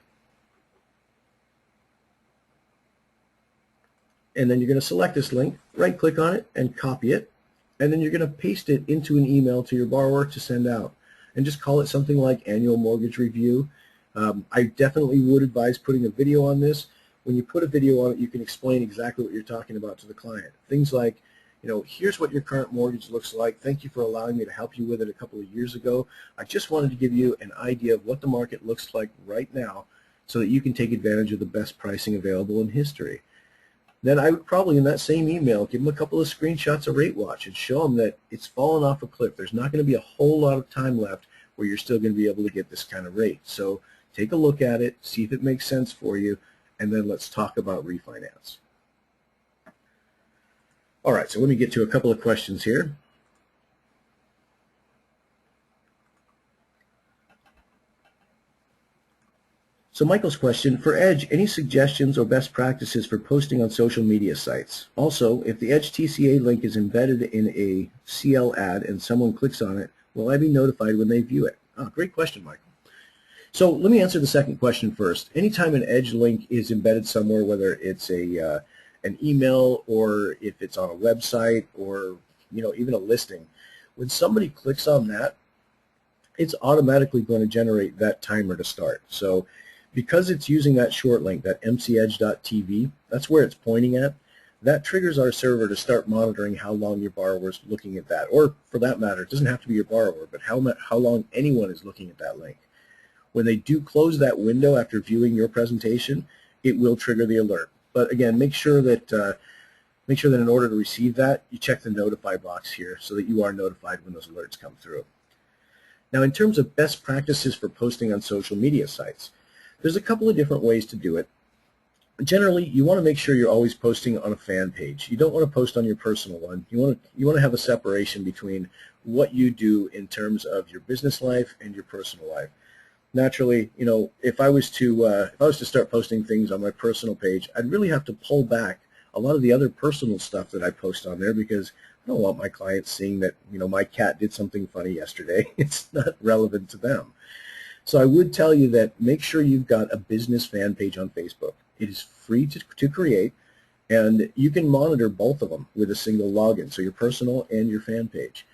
And then you're going to select this link, right click on it and copy it. And then you're going to paste it into an email to your borrower to send out. And just call it something like annual mortgage review. I definitely would advise putting a video on this. When you put a video on it, you can explain exactly what you're talking about to the client. Things like, you know, here's what your current mortgage looks like. Thank you for allowing me to help you with it a couple of years ago. I just wanted to give you an idea of what the market looks like right now so that you can take advantage of the best pricing available in history. Then I would probably, in that same email, give them a couple of screenshots of RateWatch and show them that it's fallen off a cliff. There's not going to be a whole lot of time left where you're still going to be able to get this kind of rate. So take a look at it, see if it makes sense for you, and then let's talk about refinance. All right, so let me get to a couple of questions here. So Michael's question, for Edge, any suggestions or best practices for posting on social media sites? Also, if the Edge TCA link is embedded in a CL ad and someone clicks on it, will I be notified when they view it? Oh, great question, Michael. So let me answer the second question first. Anytime an Edge link is embedded somewhere, whether it's an email or if it's on a website or even a listing, when somebody clicks on that, it's automatically going to generate that timer to start. So because it's using that short link, that mcedge.tv, that's where it's pointing at, that triggers our server to start monitoring how long your borrower is looking at that. Or for that matter, it doesn't have to be your borrower, but how long anyone is looking at that link. When they do close that window after viewing your presentation, it will trigger the alert. But again, make sure that in order to receive that, you check the notify box here so that you are notified when those alerts come through. Now, in terms of best practices for posting on social media sites, there's a couple of different ways to do it. Generally, you want to make sure you're always posting on a fan page. You don't want to post on your personal one. You want to have a separation between what you do in terms of your business life and your personal life. Naturally, if I was to start posting things on my personal page, I'd really have to pull back a lot of the other personal stuff that I post on there because I don't want my clients seeing that my cat did something funny yesterday. It's not relevant to them. So I would tell you that make sure you've got a business fan page on Facebook. It is free to create, and you can monitor both of them with a single login, so your personal and your fan page.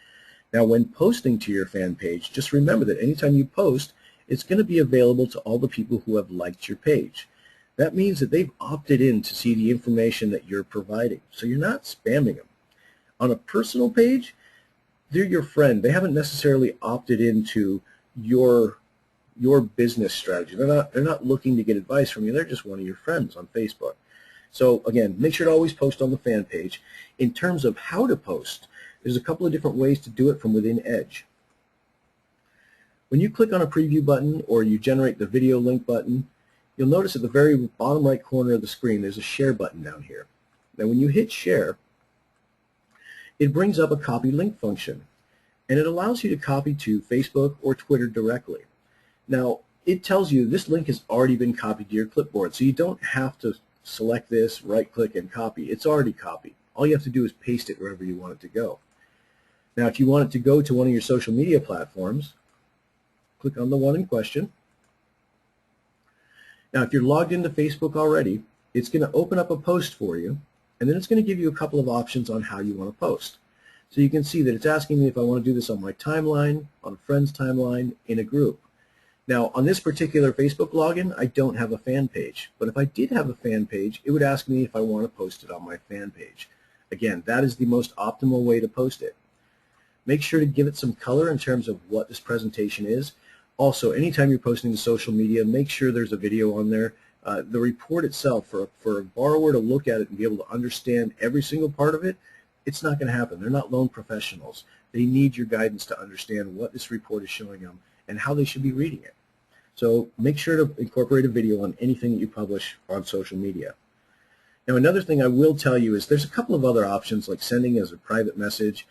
Now, when posting to your fan page, just remember that anytime you post, it's going to be available to all the people who have liked your page. That means that they've opted in to see the information that you're providing, so you're not spamming them. On a personal page, they're your friend. They haven't necessarily opted into your business strategy. They're not looking to get advice from you. They're just one of your friends on Facebook. So again, make sure to always post on the fan page. In terms of how to post, there's a couple of different ways to do it from within Edge. When you click on a preview button or you generate the video link button, you'll notice at the very bottom right corner of the screen there's a share button down here. Now when you hit share, it brings up a copy link function, and it allows you to copy to Facebook or Twitter directly. Now it tells you this link has already been copied to your clipboard, so you don't have to select this, right click and copy. It's already copied. All you have to do is paste it wherever you want it to go. Now if you want it to go to one of your social media platforms, click on the one in question. Now if you're logged into Facebook already, it's going to open up a post for you, and then it's going to give you a couple of options on how you want to post. So you can see that it's asking me if I want to do this on my timeline, on a friend's timeline, in a group. Now on this particular Facebook login, I don't have a fan page, but if I did have a fan page, it would ask me if I want to post it on my fan page. Again, that is the most optimal way to post it. Make sure to give it some color in terms of what this presentation is. Also, anytime you're posting to social media, make sure there's a video on there. The report itself, for a borrower to look at it and be able to understand every single part of it, it's not going to happen. They're not loan professionals. They need your guidance to understand what this report is showing them and how they should be reading it. So make sure to incorporate a video on anything that you publish on social media. Now another thing I will tell you is there's a couple of other options like sending as a private message.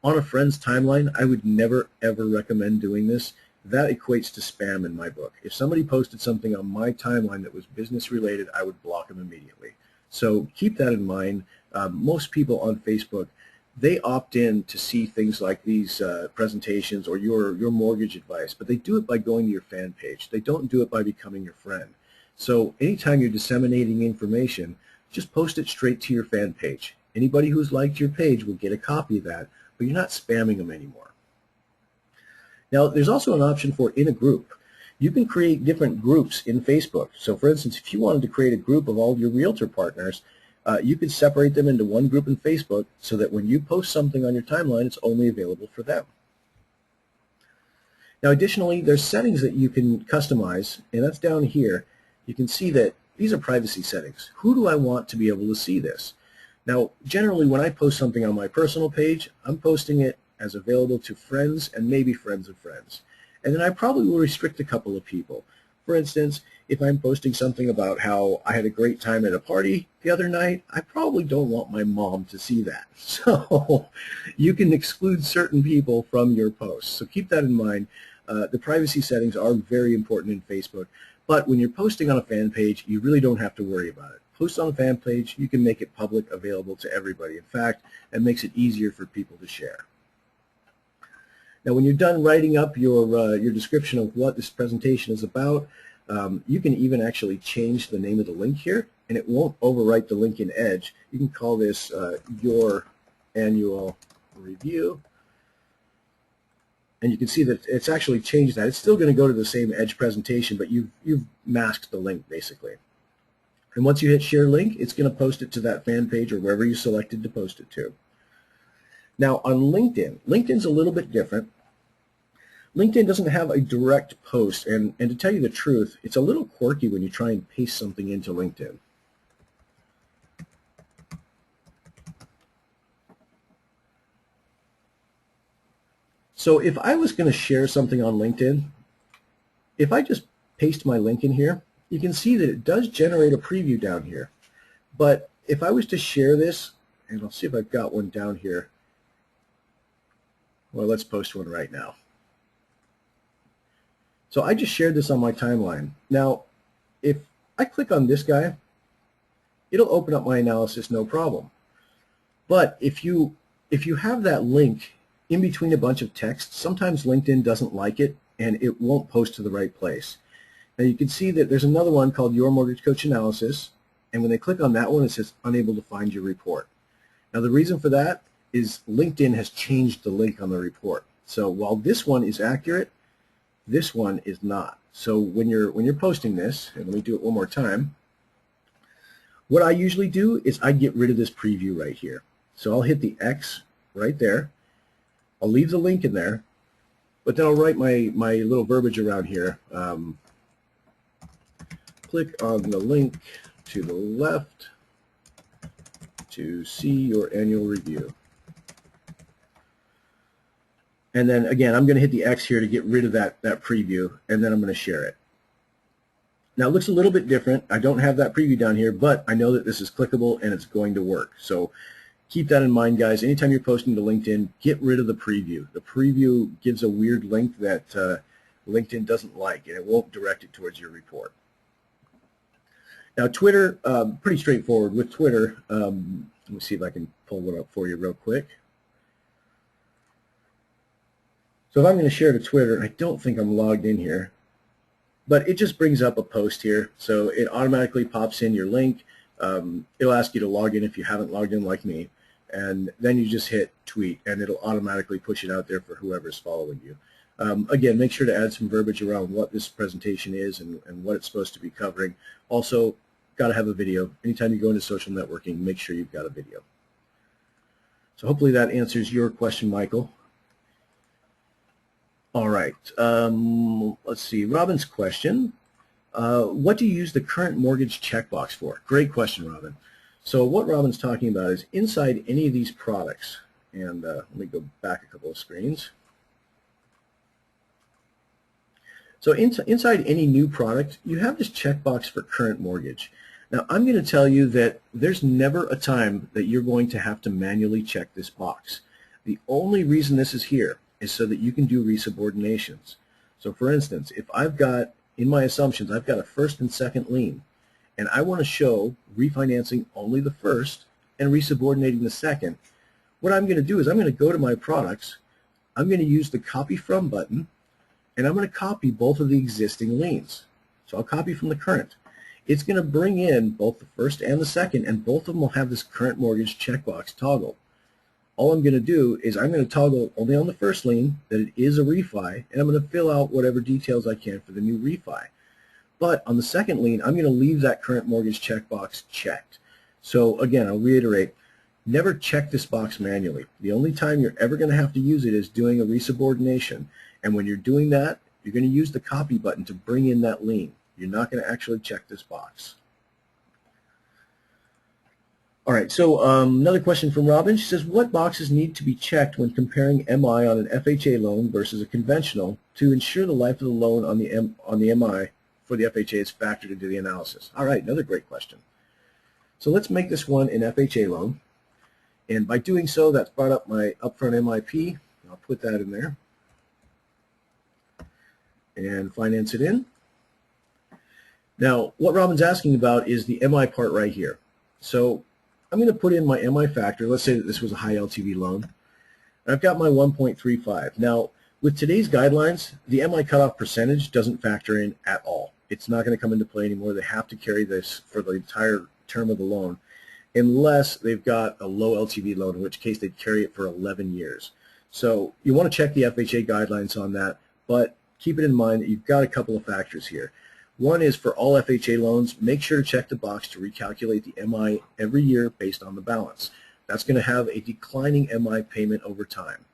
On a friend's timeline, I would never ever recommend doing this. That equates to spam in my book. If somebody posted something on my timeline that was business related, I would block them immediately. So keep that in mind. Most people on Facebook, they opt in to see things like these presentations or your mortgage advice, but they do it by going to your fan page. They don't do it by becoming your friend. So anytime you're disseminating information, just post it straight to your fan page. Anybody who's liked your page will get a copy of that, but you're not spamming them anymore. Now, there's also an option for in a group. You can create different groups in Facebook. So for instance, if you wanted to create a group of all your realtor partners, you could separate them into one group in Facebook so that when you post something on your timeline, it's only available for them. Now additionally, there's settings that you can customize, and that's down here. You can see that these are privacy settings. Who do I want to be able to see this? Now generally when I post something on my personal page, I'm posting it as available to friends and maybe friends of friends. And then I probably will restrict a couple of people. For instance, if I'm posting something about how I had a great time at a party the other night, I probably don't want my mom to see that. So you can exclude certain people from your posts. So keep that in mind. The privacy settings are very important in Facebook, but when you're posting on a fan page, you really don't have to worry about it. Post on a fan page, you can make it public, available to everybody. In fact, it makes it easier for people to share. Now when you're done writing up your description of what this presentation is about, you can even actually change the name of the link here, and it won't overwrite the link in Edge. You can call this your annual review, and you can see that it's actually changed that. It's still going to go to the same Edge presentation, but you've masked the link basically. And once you hit share link, it's going to post it to that fan page or wherever you selected to post it to. Now on LinkedIn, LinkedIn's a little bit different. LinkedIn doesn't have a direct post, and to tell you the truth, it's a little quirky when you try and paste something into LinkedIn. So if I was going to share something on LinkedIn, if I just paste my link in here, you can see that it does generate a preview down here. But if I was to share this, and I'll see if I've got one down here. Well, let's post one right now. So I just shared this on my timeline. Now, if I click on this guy, it'll open up my analysis no problem. But if you have that link in between a bunch of text, sometimes LinkedIn doesn't like it, and it won't post to the right place. Now you can see that there's another one called Your Mortgage Coach Analysis, and when they click on that one, it says unable to find your report. Now the reason for that is LinkedIn has changed the link on the report. So while this one is accurate, this one is not. So when you're posting this, and let me do it one more time, what I usually do is I get rid of this preview right here. So I'll hit the X right there. I'll leave the link in there, but then I'll write my little verbiage around here. Click on the link to the left to see your annual review. And then again, I'm going to hit the X here to get rid of that preview, and then I'm going to share it. Now it looks a little bit different. I don't have that preview down here, but I know that this is clickable and it's going to work. So keep that in mind, guys. Anytime you're posting to LinkedIn, get rid of the preview. The preview gives a weird link that LinkedIn doesn't like, and it won't direct it towards your report. Now Twitter, pretty straightforward. With Twitter, let me see if I can pull one up for you real quick. So if I'm going to share to Twitter, I don't think I'm logged in here, but it just brings up a post here. So it automatically pops in your link. It'll ask you to log in if you haven't logged in like me, and then you just hit tweet, and it'll automatically push it out there for whoever's following you. Again, make sure to add some verbiage around what this presentation is and what it's supposed to be covering. Also, got to have a video. Anytime you go into social networking, make sure you've got a video. So hopefully that answers your question, Michael. All right, let's see, Robin's question. What do you use the current mortgage checkbox for? Great question, Robin. So what Robin's talking about is inside any of these products, and let me go back a couple of screens. So inside any new product, you have this checkbox for current mortgage. Now I'm going to tell you that there's never a time that you're going to have to manually check this box. The only reason this is here is so that you can do resubordinations. So for instance, if I've got, in my assumptions, I've got a first and second lien, and I want to show refinancing only the first and resubordinating the second, what I'm going to do is I'm going to go to my products, I'm going to use the copy from button, and I'm going to copy both of the existing liens. So I'll copy from the current. It's going to bring in both the first and the second, and both of them will have this current mortgage checkbox toggle. All I'm going to do is I'm going to toggle only on the first lien that it is a refi, and I'm going to fill out whatever details I can for the new refi. But on the second lien, I'm going to leave that current mortgage checkbox checked. So again, I'll reiterate, never check this box manually. The only time you're ever going to have to use it is doing a resubordination. And when you're doing that, you're going to use the copy button to bring in that lien. You're not going to actually check this box. All right, so another question from Robin. She says, what boxes need to be checked when comparing MI on an FHA loan versus a conventional to ensure the life of the loan on the MI for the FHA is factored into the analysis? All right, another great question. So let's make this one an FHA loan. And by doing so, that's brought up my upfront MIP. I'll put that in there and finance it in. Now, what Robin's asking about is the MI part right here. So I'm going to put in my MI factor. Let's say that this was a high LTV loan. And I've got my 1.35. Now, with today's guidelines, the MI cutoff percentage doesn't factor in at all. It's not going to come into play anymore. They have to carry this for the entire term of the loan unless they've got a low LTV loan, in which case they'd carry it for 11 years. So you want to check the FHA guidelines on that, but keep it in mind that you've got a couple of factors here. One is for all FHA loans, make sure to check the box to recalculate the MI every year based on the balance. That's going to have a declining MI payment over time.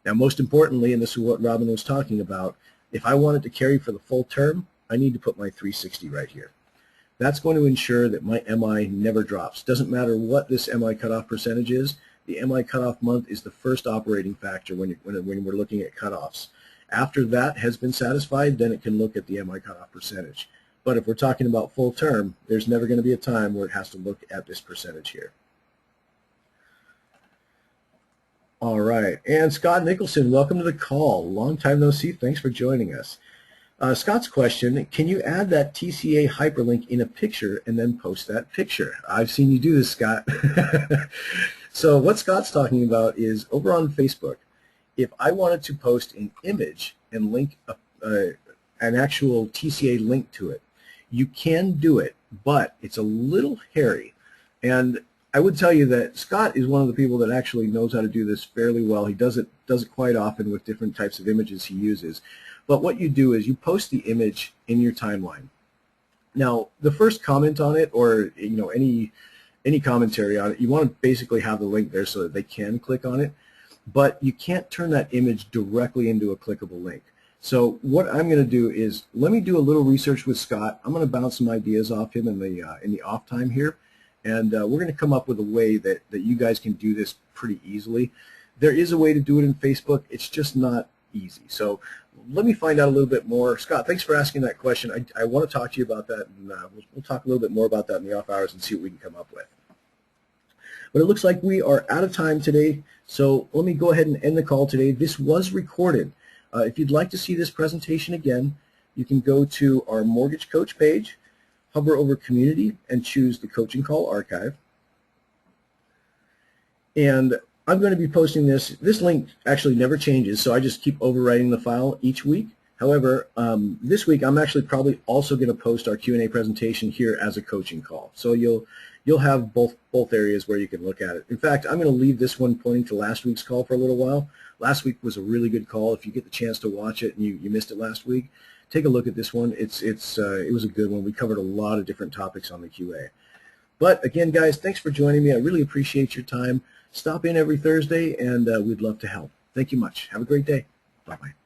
Now, most importantly, and this is what Robin was talking about, if I want it to carry for the full term, I need to put my 360 right here. That's going to ensure that my MI never drops. Doesn't matter what this MI cutoff percentage is, the MI cutoff month is the first operating factor when we're looking at cutoffs. After that has been satisfied, then it can look at the MI cutoff percentage. But if we're talking about full term, there's never going to be a time where it has to look at this percentage here. All right, and Scott Nicholson, welcome to the call. Long time no see. Thanks for joining us. Scott's question, can you add that TCA hyperlink in a picture and then post that picture? I've seen you do this, Scott. So what Scott's talking about is over on Facebook, if I wanted to post an image and link an actual TCA link to it. You can do it, but it's a little hairy. And I would tell you that Scott is one of the people that actually knows how to do this fairly well. He does it quite often with different types of images he uses. But what you do is you post the image in your timeline. Now, the first comment on it, or any commentary on it, you want to basically have the link there so that they can click on it. But you can't turn that image directly into a clickable link. So what I'm going to do is let me do a little research with Scott. I'm going to bounce some ideas off him in the off time here, and we're going to come up with a way that you guys can do this pretty easily. There is a way to do it in Facebook. It's just not easy. So let me find out a little bit more. Scott, thanks for asking that question. I want to talk to you about that, and we'll talk a little bit more about that in the off hours and see what we can come up with. But it looks like we are out of time today, so let me go ahead and end the call today. This was recorded. If you'd like to see this presentation again, you can go to our Mortgage Coach page, hover over Community, and choose the Coaching Call Archive. And I'm going to be posting this. This link actually never changes, so I just keep overwriting the file each week. However, this week I'm actually probably also going to post our Q&A presentation here as a coaching call. So you'll have both areas where you can look at it. In fact, I'm going to leave this one pointing to last week's call for a little while. Last week was a really good call. If you get the chance to watch it and you missed it last week, take a look at this one. It was a good one. We covered a lot of different topics on the QA. But again, guys, thanks for joining me. I really appreciate your time. Stop in every Thursday, and we'd love to help. Thank you much. Have a great day. Bye-bye.